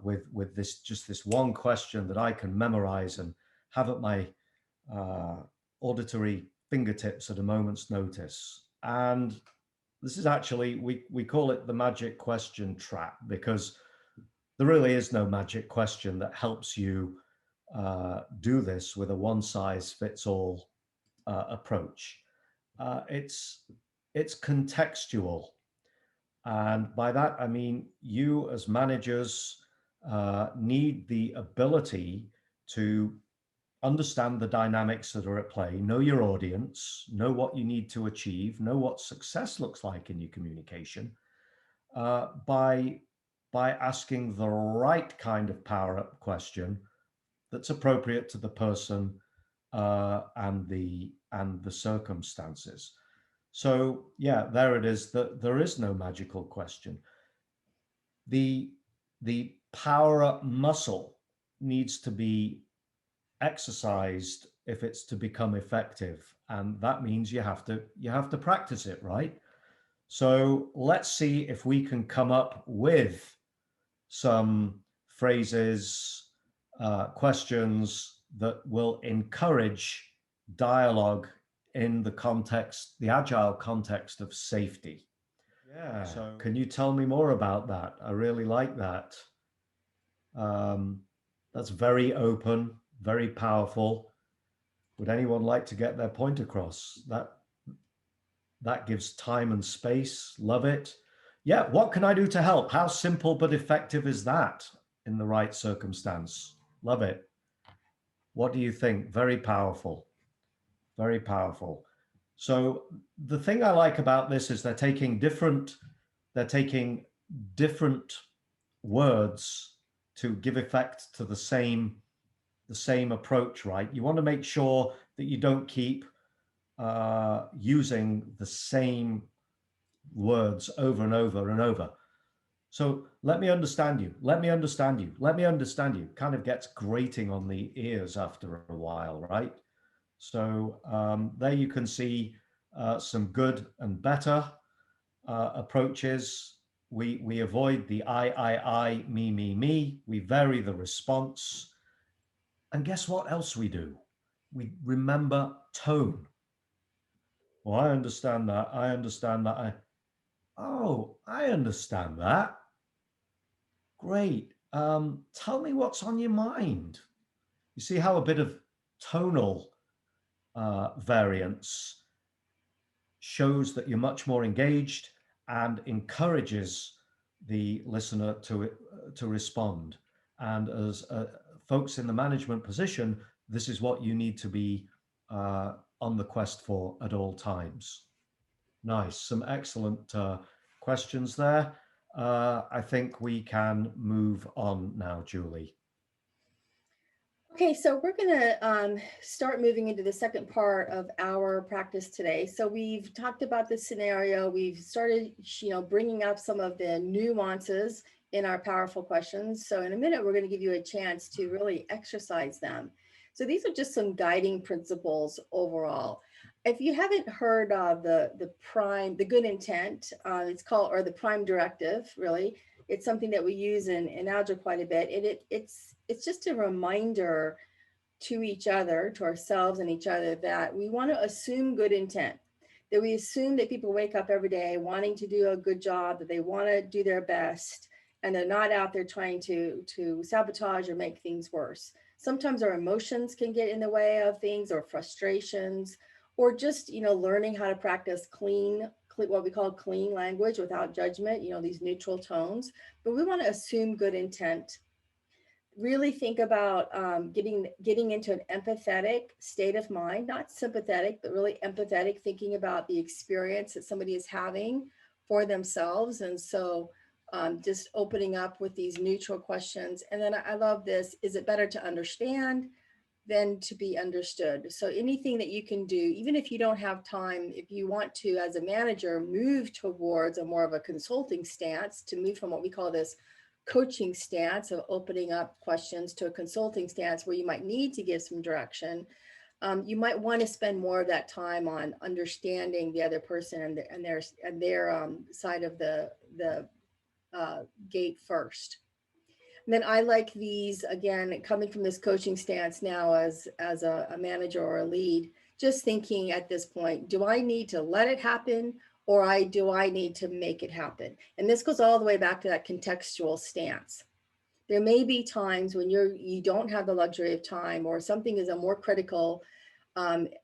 with this one question that I can memorize and have at my auditory fingertips at a moment's notice? And this is actually, we call it the magic question trap, because there really is no magic question that helps you do this with a one-size-fits-all approach. It's contextual. And by that, I mean, you as managers need the ability to understand the dynamics that are at play, know your audience, know what you need to achieve, know what success looks like in your communication, by asking the right kind of power-up question that's appropriate to the person and the circumstances. So yeah, there it is. That there is no magical question. The power up muscle needs to be exercised if it's to become effective, and that means you have to practice it, right? So let's see if we can come up with some phrases, questions that will encourage dialogue in the context, the agile context of safety. Yeah. So can you tell me more about that? I really like that. That's very open, very powerful. Would anyone like to get their point across? That gives time and space. Love it. Yeah, what can I do to help? How simple but effective is that in the right circumstance? Love it. What do you think? Very powerful. Very powerful. So the thing I like about this is they're taking different words to give effect to the same approach, right? You want to make sure that you don't keep using the same words over and over and over. So let me understand you. Let me understand you. Let me understand you. Kind of gets grating on the ears after a while, right? So there you can see some good and better approaches. We avoid the I, me. We vary the response. And guess what else we do? We remember tone. Well, I understand that. I understand that. I understand that. Great. Tell me what's on your mind. You see how a bit of tonal variance shows that you're much more engaged and encourages the listener to respond. And as folks in the management position, this is what you need to be on the quest for at all times. Nice, some excellent questions there. I think we can move on now, Julie. Okay, so we're going to start moving into the second part of our practice today. So we've talked about the scenario. We've started, bringing up some of the nuances in our powerful questions. So in a minute, we're going to give you a chance to really exercise them. So these are just some guiding principles overall. If you haven't heard of the good intent, it's called, or the prime directive, really, it's something that we use in Agile quite a bit. And it's just a reminder to each other, to ourselves and each other, that we want to assume good intent, that we assume that people wake up every day wanting to do a good job, that they want to do their best, and they're not out there trying to sabotage or make things worse. Sometimes our emotions can get in the way of things, or frustrations, or just, learning how to practice clean, what we call clean language without judgment, these neutral tones. But we want to assume good intent. Really think about getting into an empathetic state of mind, not sympathetic, but really empathetic, thinking about the experience that somebody is having for themselves. And so just opening up with these neutral questions. And then I love this: is it better to understand than to be understood? So anything that you can do, even if you don't have time, if you want to, as a manager, move towards a more of a consulting stance, to move from what we call this coaching stance of opening up questions to a consulting stance where you might need to give some direction, you might want to spend more of that time on understanding the other person and their side of the gate first. And then I like these, again, coming from this coaching stance now as a manager or a lead, just thinking at this point, do I need to let it happen, or do I need to make it happen? And this goes all the way back to that contextual stance. There may be times when you don't have the luxury of time, or something is a more critical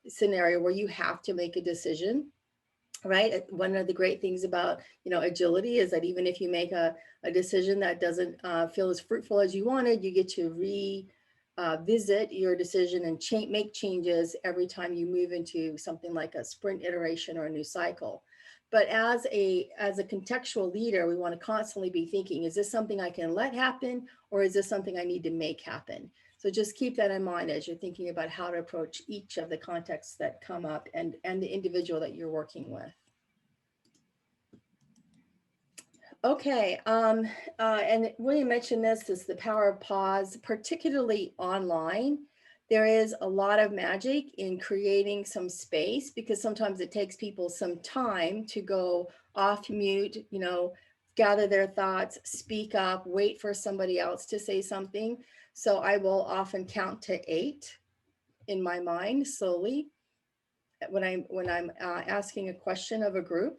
scenario where you have to make a decision. Right. One of the great things about, agility is that even if you make a decision that doesn't feel as fruitful as you wanted, you get to revisit your decision and make changes every time you move into something like a sprint iteration or a new cycle. But as a contextual leader, we want to constantly be thinking, is this something I can let happen, or is this something I need to make happen? So just keep that in mind as you're thinking about how to approach each of the contexts that come up and the individual that you're working with. Okay, and William mentioned this is the power of pause, particularly online. There is a lot of magic in creating some space because sometimes it takes people some time to go off mute, you know, gather their thoughts, speak up, wait for somebody else to say something. So I will often count to 8 in my mind slowly when I'm asking a question of a group,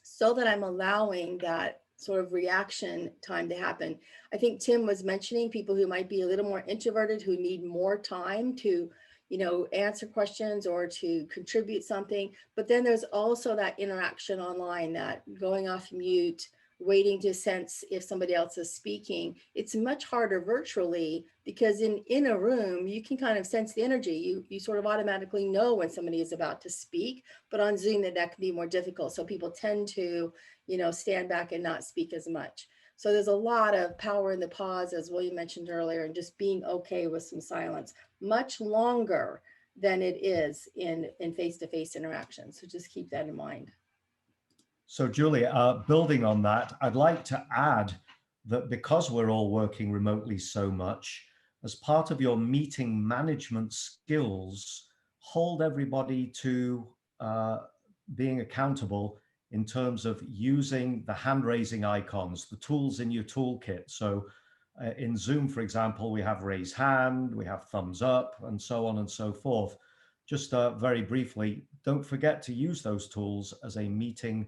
so that I'm allowing that sort of reaction time to happen. I think Tim was mentioning people who might be a little more introverted, who need more time to, you know, answer questions or to contribute something. But then there's also that interaction online, that going off mute, waiting to sense if somebody else is speaking. It's much harder virtually because in a room, you can kind of sense the energy. You sort of automatically know when somebody is about to speak, but on Zoom that can be more difficult. So people tend to, you know, stand back and not speak as much. So there's a lot of power in the pause, as William mentioned earlier, and just being okay with some silence, much longer than it is in face-to-face interactions. So just keep that in mind. So Julie, building on that, I'd like to add that because we're all working remotely so much, as part of your meeting management skills, hold everybody to being accountable in terms of using the hand-raising icons, the tools in your toolkit. So in Zoom, for example, we have raise hand, we have thumbs up, and so on and so forth. Just very briefly, don't forget to use those tools as a meeting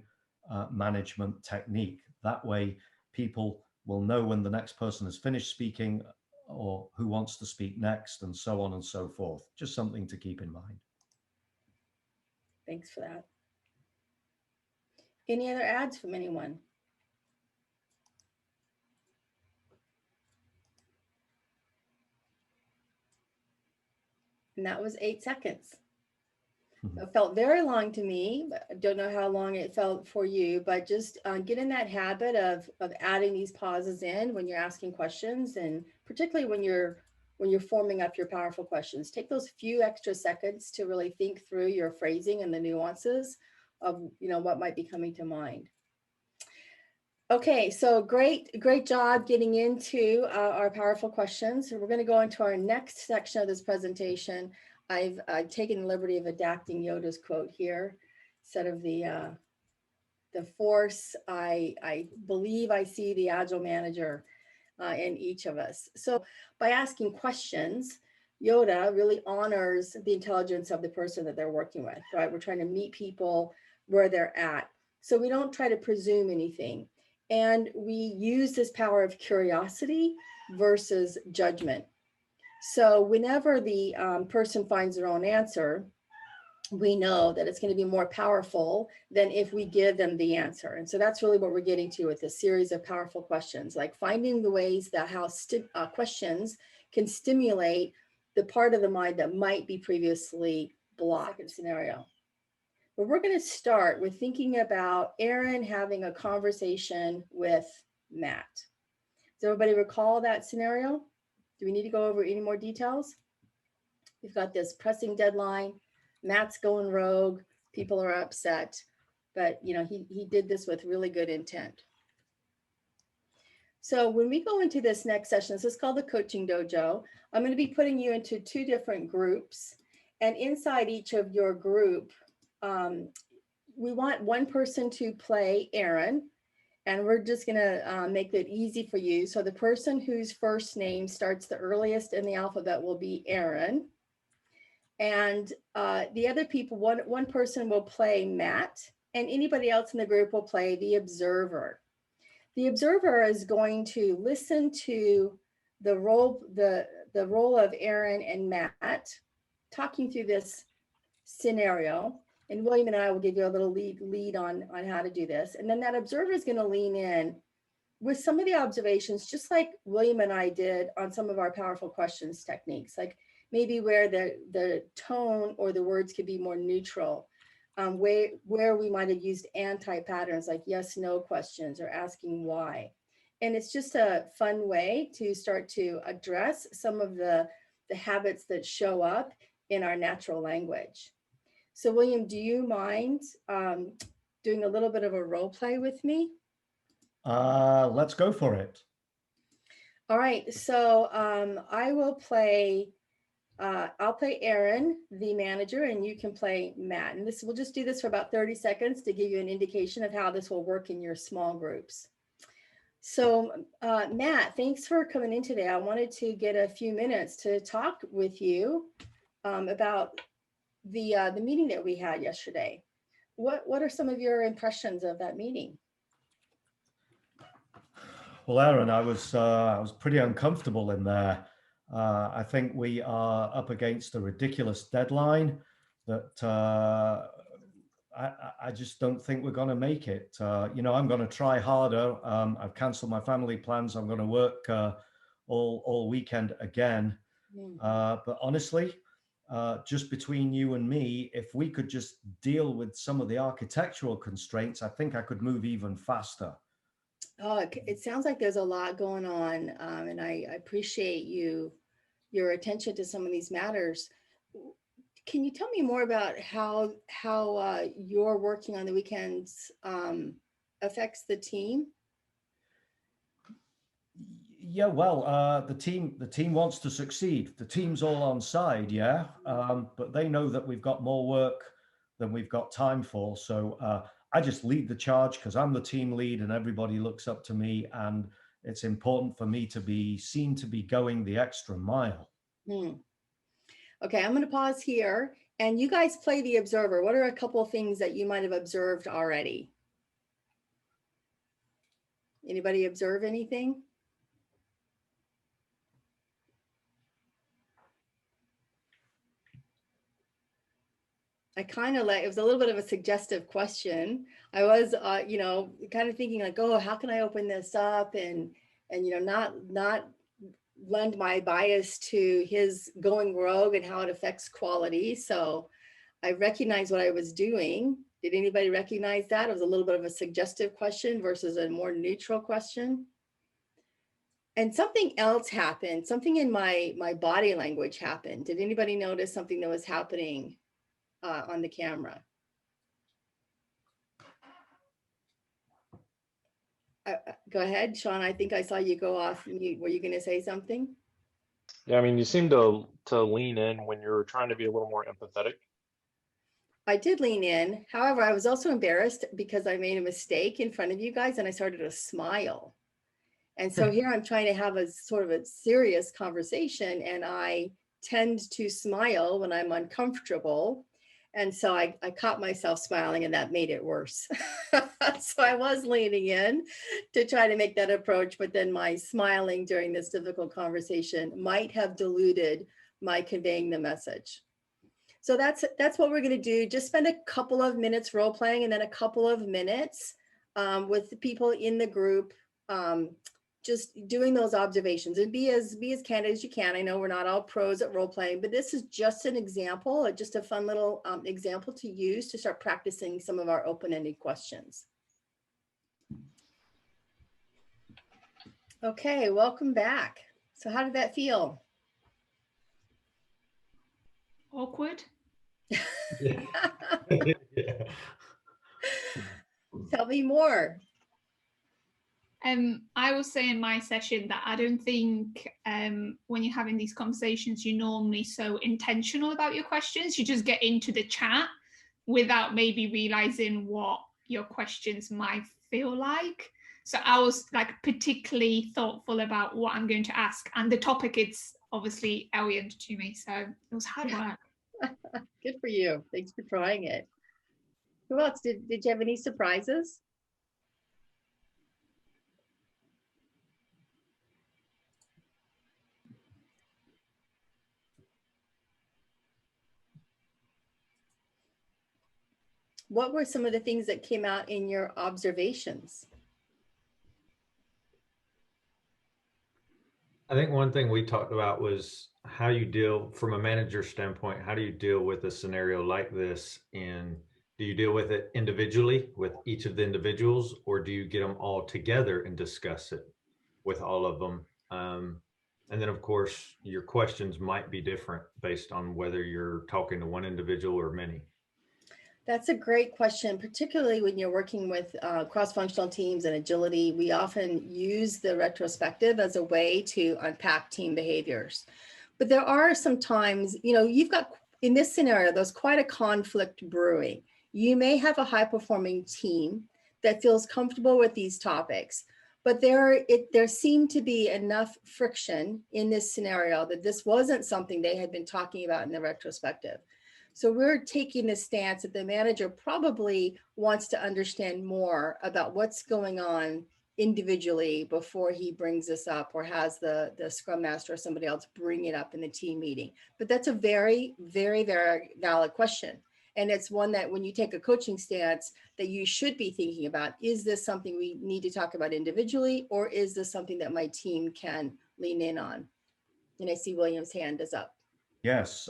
management technique. That way, people will know when the next person has finished speaking or who wants to speak next, and so on and so forth. Just something to keep in mind. Thanks for that. Any other ads from anyone? And that was 8 seconds. It felt very long to me, but I don't know how long it felt for you, but just get in that habit of adding these pauses in when you're asking questions, and particularly when you're forming up your powerful questions. Take those few extra seconds to really think through your phrasing and the nuances of, you know, what might be coming to mind. Okay, so great job getting into our powerful questions. So we're going to go into our next section of this presentation. I've taken the liberty of adapting Yoda's quote here. Instead of the force, I believe I see the agile manager in each of us. So by asking questions, Yoda really honors the intelligence of the person that they're working with, right? We're trying to meet people where they're at. So we don't try to presume anything. And we use this power of curiosity versus judgment. So whenever the person finds their own answer, we know that it's going to be more powerful than if we give them the answer. And so that's really what we're getting to with this series of powerful questions, like finding the ways that how questions can stimulate the part of the mind that might be previously blocked. Second scenario. But we're going to start with thinking about Aaron having a conversation with Matt. Does everybody recall that scenario? Do we need to go over any more details? We've got this pressing deadline. Matt's going rogue. People are upset. But, you know, he did this with really good intent. So when we go into this next session, this is called the Coaching Dojo. I'm going to be putting you into 2 different groups. And inside each of your group, we want one person to play Aaron. And we're just going to make it easy for you. So the person whose first name starts the earliest in the alphabet will be Aaron. And the other people, one person will play Matt, and anybody else in the group will play the observer. The observer is going to listen to the role of Aaron and Matt talking through this scenario. And William and I will give you a little lead on how to do this. And then that observer is going to lean in with some of the observations, just like William and I did on some of our powerful questions techniques, like maybe where the tone or the words could be more neutral, where we might have used anti-patterns like yes, no questions or asking why. And it's just a fun way to start to address some of the habits that show up in our natural language. So William, do you mind doing a little bit of a role play with me? Let's go for it. All right, so I will play, I'll play Aaron, the manager, and you can play Matt. And we'll just do this for about 30 seconds to give you an indication of how this will work in your small groups. So Matt, thanks for coming in today. I wanted to get a few minutes to talk with you about the meeting that we had yesterday. What are some of your impressions of that meeting? Well, Aaron, I was pretty uncomfortable in there. I think we are up against a ridiculous deadline that I just don't think we're going to make it. I'm going to try harder. I've canceled my family plans. I'm going to work all weekend again. But honestly, just between you and me, if we could just deal with some of the architectural constraints, I think I could move even faster. Oh, it sounds like there's a lot going on, and I appreciate your attention to some of these matters. Can you tell me more about how your working on the weekends affects the team? Yeah, well, the team wants to succeed. The team's all on side, yeah, but they know that we've got more work than we've got time for. So I just lead the charge because I'm the team lead and everybody looks up to me, and it's important for me to be seen to be going the extra mile. Okay, I'm going to pause here, and you guys play the observer. What are a couple of things that you might have observed already? Anybody observe anything? I kind of it was a little bit of a suggestive question. I was, kind of thinking like, oh, how can I open this up and not lend my bias to his going rogue and how it affects quality. So I recognized what I was doing. Did anybody recognize that? It was a little bit of a suggestive question versus a more neutral question. And something else happened. Something in my body language happened. Did anybody notice something that was happening on the camera? Go ahead, Sean. I think I saw you go off mute. Were you going to say something? Yeah, I mean, you seem to lean in when you're trying to be a little more empathetic. I did lean in. However, I was also embarrassed because I made a mistake in front of you guys and I started to smile. And so here I'm trying to have a sort of a serious conversation, and I tend to smile when I'm uncomfortable. And so I caught myself smiling, and that made it worse. So I was leaning in to try to make that approach, but then my smiling during this difficult conversation might have diluted my conveying the message. So that's what we're going to do. Just spend a couple of minutes role playing, and then a couple of minutes with the people in the group, just doing those observations, and be as candid as you can. I know we're not all pros at role playing, but this is just an example, just a fun little example to use to start practicing some of our open-ended questions. Okay, welcome back. So how did that feel? Awkward. Yeah. Tell me more. I was saying in my session that I don't think when you're having these conversations, you're normally so intentional about your questions. You just get into the chat without maybe realizing what your questions might feel like. So I was like particularly thoughtful about what I'm going to ask, and the topic is obviously alien to me, so it was hard work. Good for you. Thanks for trying it. Who else? Did you have any surprises? What were some of the things that came out in your observations? I think one thing we talked about was how you deal from a manager standpoint. How do you deal with a scenario like this? And do you deal with it individually with each of the individuals, or do you get them all together and discuss it? with all of them. And then, of course, your questions might be different based on whether you're talking to one individual or many. That's a great question, particularly when you're working with cross-functional teams and agility. We often use the retrospective as a way to unpack team behaviors. But there are some times, you've got, in this scenario, there's quite a conflict brewing. You may have a high-performing team that feels comfortable with these topics, but there seemed to be enough friction in this scenario that this wasn't something they had been talking about in the retrospective. So we're taking the stance that the manager probably wants to understand more about what's going on individually before he brings this up or has the scrum master or somebody else bring it up in the team meeting. But that's a very, very, very valid question. And it's one that when you take a coaching stance that you should be thinking about, is this something we need to talk about individually, or is this something that my team can lean in on? And I see William's hand is up. Yes.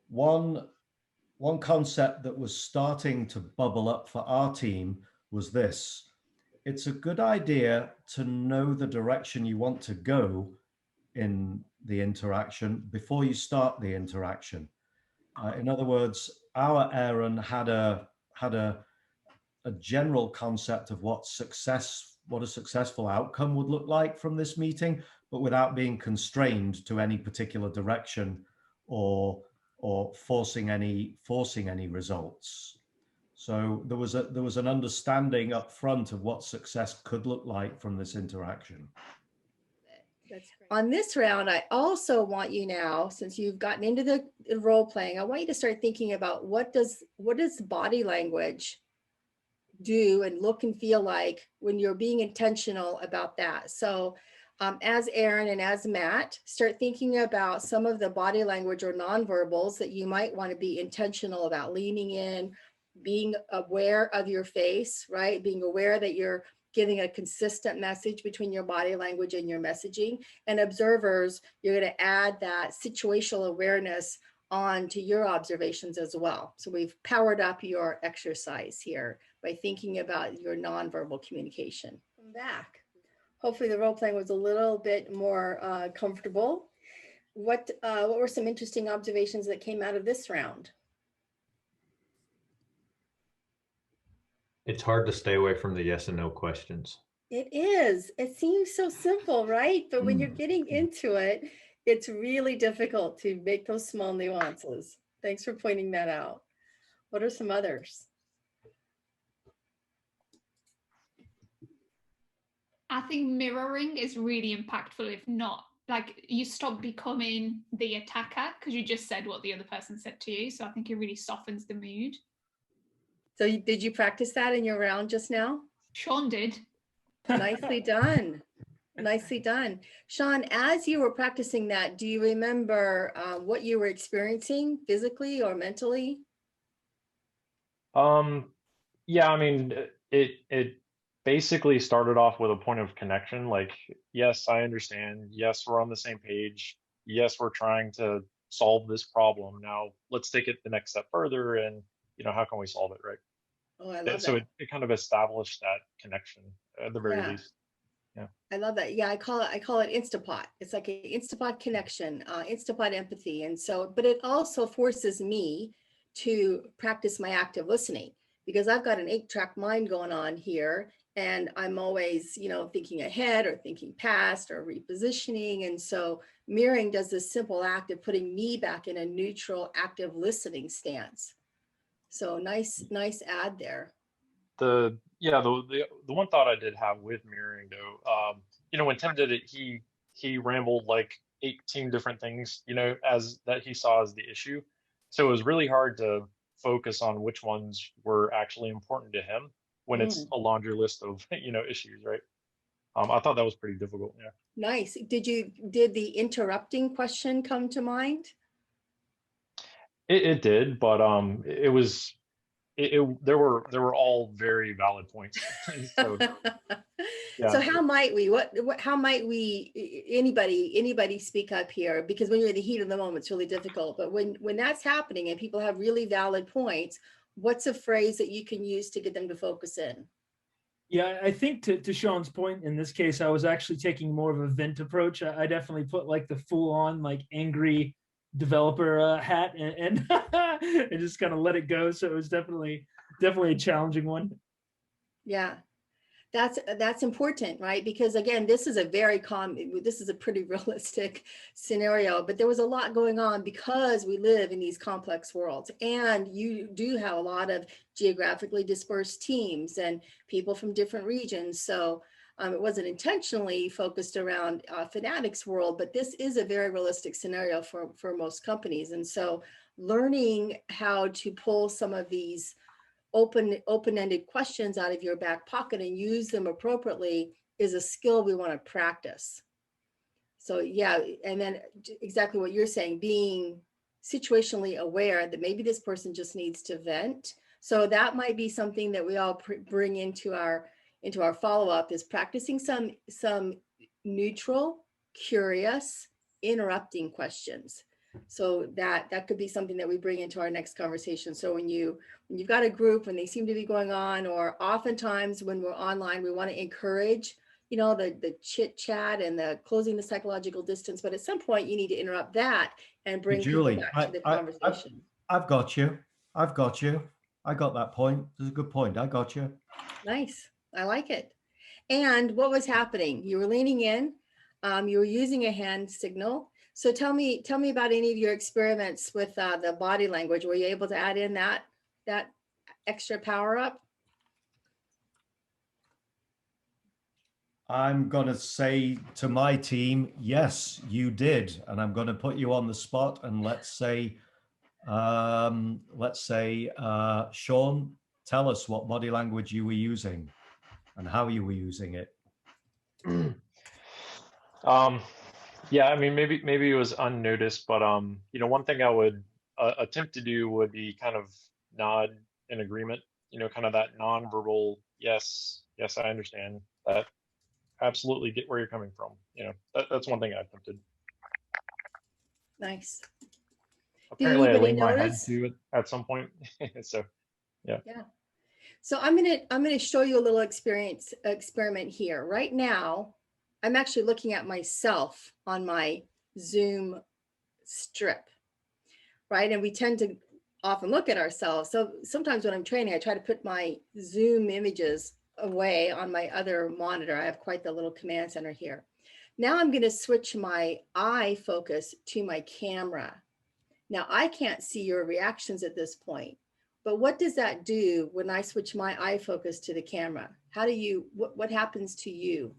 One concept that was starting to bubble up for our team was this. It's a good idea to know the direction you want to go in the interaction before you start the interaction. In other words, our Aaron had a general concept of what a successful outcome would look like from this meeting, but without being constrained to any particular direction or forcing any results. So there was an understanding up front of what success could look like from this interaction. That's great. On this round, I also want you now, since you've gotten into the role playing, I want you to start thinking about what does body language do and look and feel like when you're being intentional about that. So as Aaron and as Matt, start thinking about some of the body language or nonverbals that you might want to be intentional about, leaning in, being aware of your face, right? Being aware that you're giving a consistent message between your body language and your messaging. And observers, you're going to add that situational awareness on to your observations as well. So we've powered up your exercise here by thinking about your nonverbal communication. Come back. Hopefully the role playing was a little bit more comfortable. What were some interesting observations that came out of this round? It's hard to stay away from the yes and no questions. It is. It seems so simple, right? But when you're getting into it, it's really difficult to make those small nuances. Thanks for pointing that out. What are some others? I think mirroring is really impactful. If not, like, you stop becoming the attacker because you just said what the other person said to you. So I think it really softens the mood. So did you practice that in your round just now? Sean did. Nicely done. Nicely done. Sean, as you were practicing that, do you remember what you were experiencing physically or mentally? Yeah, I mean, it basically started off with a point of connection. Like, yes, I understand. Yes, we're on the same page. Yes, we're trying to solve this problem. Now let's take it the next step further, and how can we solve it, right? Oh, I love So that. it kind of established that connection at the very least. Yeah. I love that. Yeah, I call it Instapot. It's like an Instapot connection, Instapot empathy. And so, but it also forces me to practice my active listening, because I've got an 8-track mind going on here. And I'm always, thinking ahead or thinking past or repositioning. And so mirroring does this simple act of putting me back in a neutral, active listening stance. So nice add there. The one thought I did have with mirroring though, when Tim did it, he rambled like 18 different things, as that he saw as the issue. So it was really hard to focus on which ones were actually important to him when it's a laundry list of issues, right? I thought that was pretty difficult. Yeah. Nice. Did the interrupting question come to mind? It did, but there were all very valid points. So, yeah. So how might we anybody speak up here? Because when you're in the heat of the moment, it's really difficult. But when that's happening and people have really valid points, what's a phrase that you can use to get them to focus in? Yeah, I think to Sean's point, in this case, I was actually taking more of a vent approach. I definitely put like the full on like angry developer hat and and just kind of let it go. So it was definitely a challenging one. Yeah. That's important, right? Because again, this is a pretty realistic scenario, but there was a lot going on because we live in these complex worlds, and you do have a lot of geographically dispersed teams and people from different regions. So it wasn't intentionally focused around Fanatic's world, but this is a very realistic scenario for most companies. And so learning how to pull some of these open-ended questions out of your back pocket and use them appropriately is a skill we want to practice. So yeah, and then exactly what you're saying, being situationally aware that maybe this person just needs to vent. So that might be something that we all bring into our follow-up, is practicing some neutral, curious, interrupting questions. So that could be something that we bring into our next conversation. So when you've got a group, when they seem to be going on, or oftentimes when we're online, we want to encourage, the chit chat and the closing the psychological distance. But at some point you need to interrupt that and bring Julie, people back to the conversation. I've got you. I got that point. That's a good point. I got you. Nice. I like it. And what was happening? You were leaning in, you were using a hand signal. So tell me about any of your experiments with the body language. Were you able to add in that extra power up? I'm going to say to my team, yes, you did. And I'm going to put you on the spot, and let's say, Sean, tell us what body language you were using and how you were using it. Yeah, I mean, maybe it was unnoticed, but one thing I would attempt to do would be kind of nod in agreement, kind of that nonverbal, yes, I understand that, absolutely get where you're coming from. That's one thing I attempted. Nice. Apparently I leaned my head to it at some point. So yeah. So I'm gonna show you a little experiment here. Right now, I'm actually looking at myself on my Zoom strip, right? And we tend to often look at ourselves. So sometimes when I'm training, I try to put my Zoom images away on my other monitor. I have quite the little command center here. Now I'm going to switch my eye focus to my camera. Now I can't see your reactions at this point, but what does that do when I switch my eye focus to the camera? What happens to you?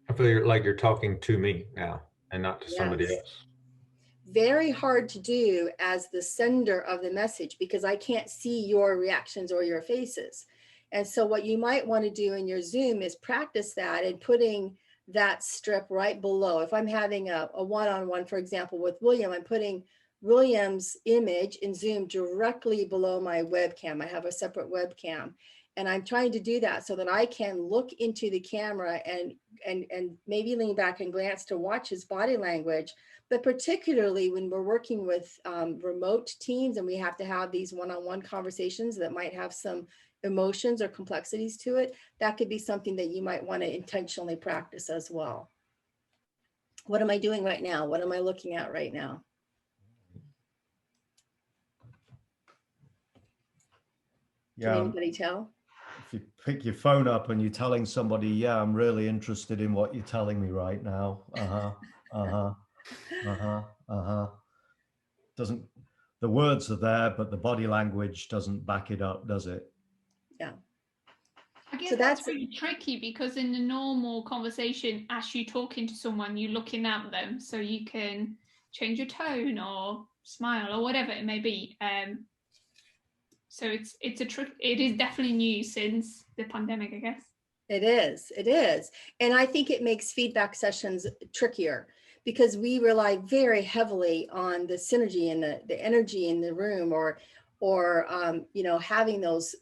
I feel like you're talking to me now and not to somebody else. Very hard to do as the sender of the message, because I can't see your reactions or your faces. And so what you might want to do in your Zoom is practice that and putting that strip right below. If I'm having a one-on-one, for example, with William, I'm putting William's image in Zoom directly below my webcam. I have a separate webcam, and I'm trying to do that so that I can look into the camera and maybe lean back and glance to watch his body language. But particularly when we're working with remote teams and we have to have these one-on-one conversations that might have some emotions or complexities to it, that could be something that you might want to intentionally practice as well. What am I doing right now? What am I looking at right now? Yeah. Can anybody tell? If you pick your phone up and you're telling somebody, yeah, I'm really interested in what you're telling me right now. Doesn't, the words are there, but the body language doesn't back it up, does it? Yeah. I guess that's really tricky, because in the normal conversation, as you're talking to someone, you're looking at them, so you can change your tone or smile or whatever it may be. So it's a trick. It is definitely new since the pandemic, I guess. It is. And I think it makes feedback sessions trickier, because we rely very heavily on the synergy and the energy in the room, or having those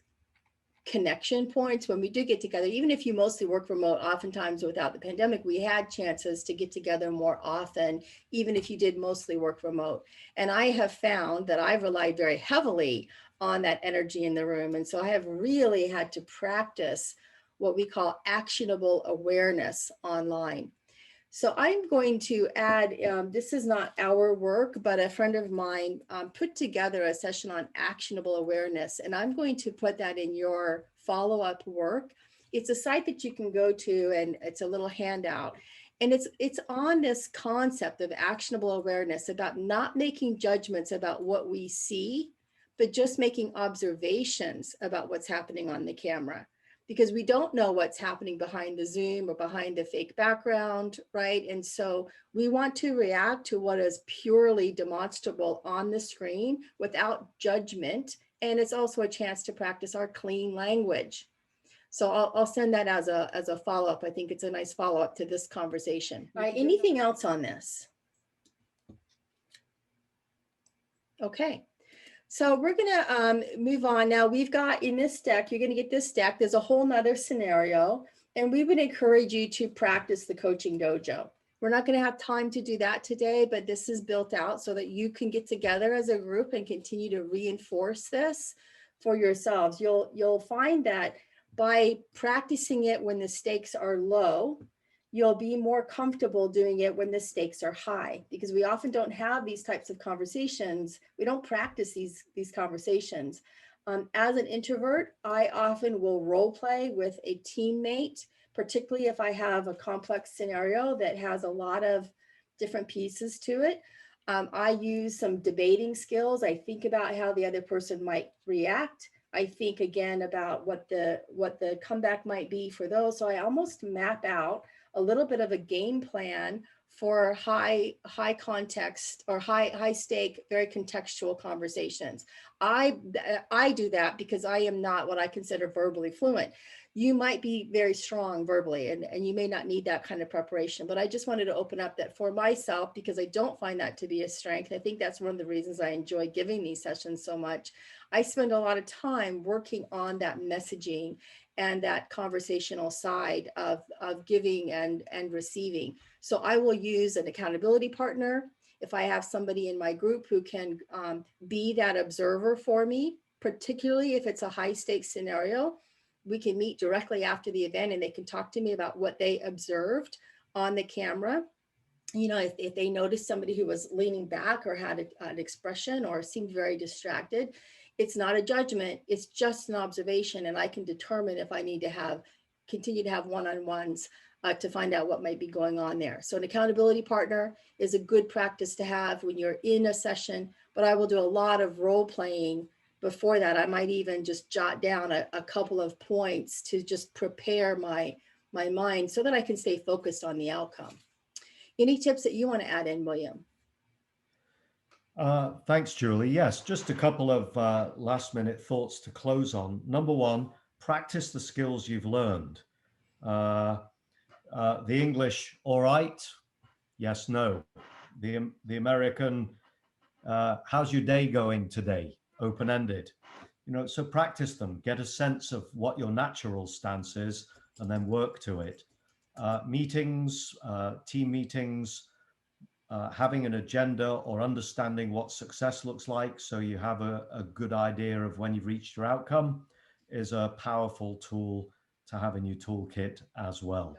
connection points when we do get together. Even if you mostly work remote, oftentimes without the pandemic, we had chances to get together more often, even if you did mostly work remote. And I have found that I've relied very heavily on that energy in the room. And so I have really had to practice what we call actionable awareness online. So I'm going to add, this is not our work, but a friend of mine put together a session on actionable awareness, and I'm going to put that in your follow-up work. It's a site that you can go to, and it's a little handout. And it's on this concept of actionable awareness, about not making judgments about what we see, but just making observations about what's happening on the camera. Because we don't know what's happening behind the Zoom or behind the fake background, right? And so we want to react to what is purely demonstrable on the screen without judgment. And it's also a chance to practice our clean language. So I'll send that as a follow-up. I think it's a nice follow-up to this conversation. All right, anything else on this? Okay. So we're going to move on now. We've got in this deck, you're going to get this deck. There's a whole nother scenario, and we would encourage you to practice the Coaching Dojo. We're not going to have time to do that today, but this is built out so that you can get together as a group and continue to reinforce this for yourselves. You'll find that by practicing it when the stakes are low, you'll be more comfortable doing it when the stakes are high, because we often don't have these types of conversations. We don't practice these conversations. As an introvert, I often will role play with a teammate, particularly if I have a complex scenario that has a lot of different pieces to it. I use some debating skills. I think about how the other person might react. I think again about what the comeback might be for those. So I almost map out a little bit of a game plan for high context or high stake, very contextual conversations. I do that because I am not what I consider verbally fluent. You might be very strong verbally, and you may not need that kind of preparation, but I just wanted to open up that for myself, because I don't find that to be a strength. I think that's one of the reasons I enjoy giving these sessions so much. I spend a lot of time working on that messaging and that conversational side of giving and receiving. So I will use an accountability partner if I have somebody in my group who can be that observer for me, particularly if it's a high stakes scenario. We can meet directly after the event and they can talk to me about what they observed on the camera. You know, if they noticed somebody who was leaning back or had an expression or seemed very distracted, it's not a judgment, it's just an observation, and I can determine if I need to continue to have one-on-ones to find out what might be going on there. So an accountability partner is a good practice to have when you're in a session, but I will do a lot of role playing before that. I might even just jot down a couple of points to just prepare my mind so that I can stay focused on the outcome. Any tips that you want to add in, William? Thanks, Julie. Yes, just a couple of last minute thoughts to close on. Number one, practice the skills you've learned. The English, all right, yes, no. The American, how's your day going today? Open-ended. You know, so practice them, get a sense of what your natural stance is, and then work to it. Meetings, team meetings, having an agenda or understanding what success looks like so you have a good idea of when you've reached your outcome is a powerful tool to have in your toolkit as well.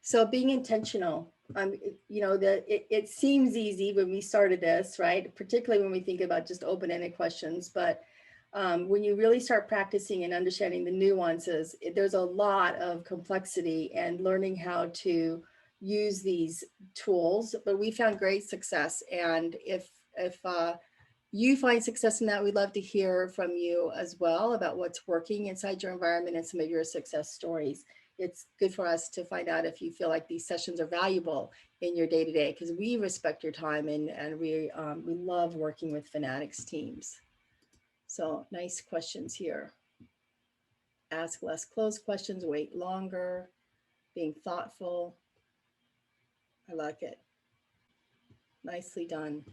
So being intentional, you know, it seems easy when we started this, right? Particularly when we think about just open-ended questions, but when you really start practicing and understanding the nuances, there's a lot of complexity and learning how to use these tools, but we found great success. And if you find success in that, we'd love to hear from you as well about what's working inside your environment and some of your success stories. It's good for us to find out if you feel like these sessions are valuable in your day-to-day, because we respect your time and we love working with Fanatics teams. So nice questions here. Ask less closed questions, wait longer, being thoughtful. I like it. Nicely done.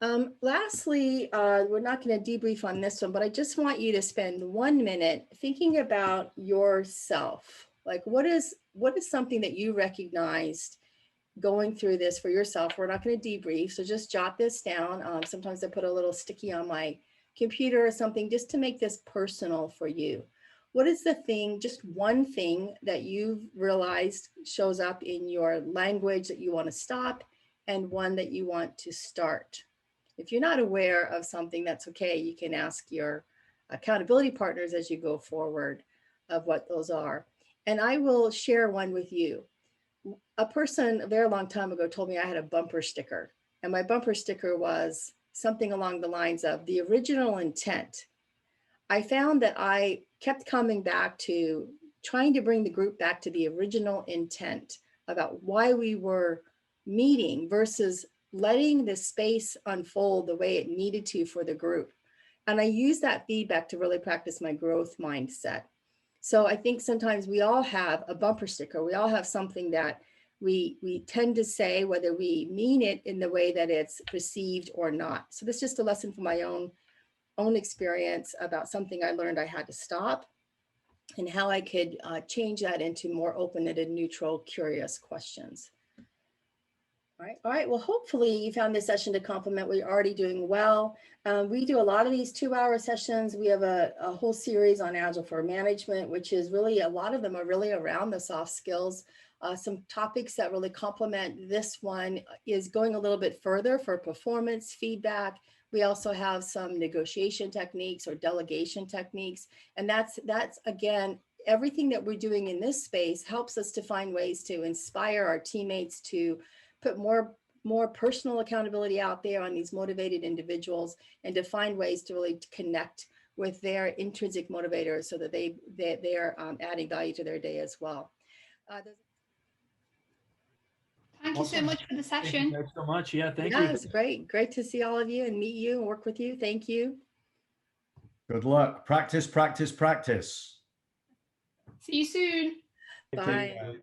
Lastly, we're not going to debrief on this one, but I just want you to spend 1 minute thinking about yourself. Like, what is something that you recognized going through this for yourself? We're not going to debrief, so just jot this down. Sometimes I put a little sticky on my computer or something just to make this personal for you. What is the thing, just one thing that you've realized shows up in your language that you want to stop, and one that you want to start? If you're not aware of something, that's okay. You can ask your accountability partners as you go forward of what those are. And I will share one with you. A person a very long time ago told me I had a bumper sticker. And my bumper sticker was something along the lines of the original intent. I found that I kept coming back to trying to bring the group back to the original intent about why we were meeting versus letting the space unfold the way it needed to for the group. And I use that feedback to really practice my growth mindset. So I think sometimes we all have a bumper sticker. We all have something that we tend to say, whether we mean it in the way that it's perceived or not. So this is just a lesson from my own experience about something I learned I had to stop, and how I could change that into more open-ended, neutral, curious questions. All right. Well, hopefully you found this session to complement what you're already doing well. We do a lot of these 2-hour sessions. We have a whole series on Agile for Management, which is really, a lot of them are really around the soft skills. Some topics that really complement this one is going a little bit further for performance feedback. We also have some negotiation techniques or delegation techniques. And that's again, everything that we're doing in this space helps us to find ways to inspire our teammates to put more personal accountability out there on these motivated individuals, and to find ways to really connect with their intrinsic motivators so that they are adding value to their day as well. Thank you so much for the session. Thank you guys so much. Yeah, thank Yeah, you. it's great to see all of you and meet you and work with you. Thank you. Good luck. Practice, practice, practice. See you soon. Bye. you.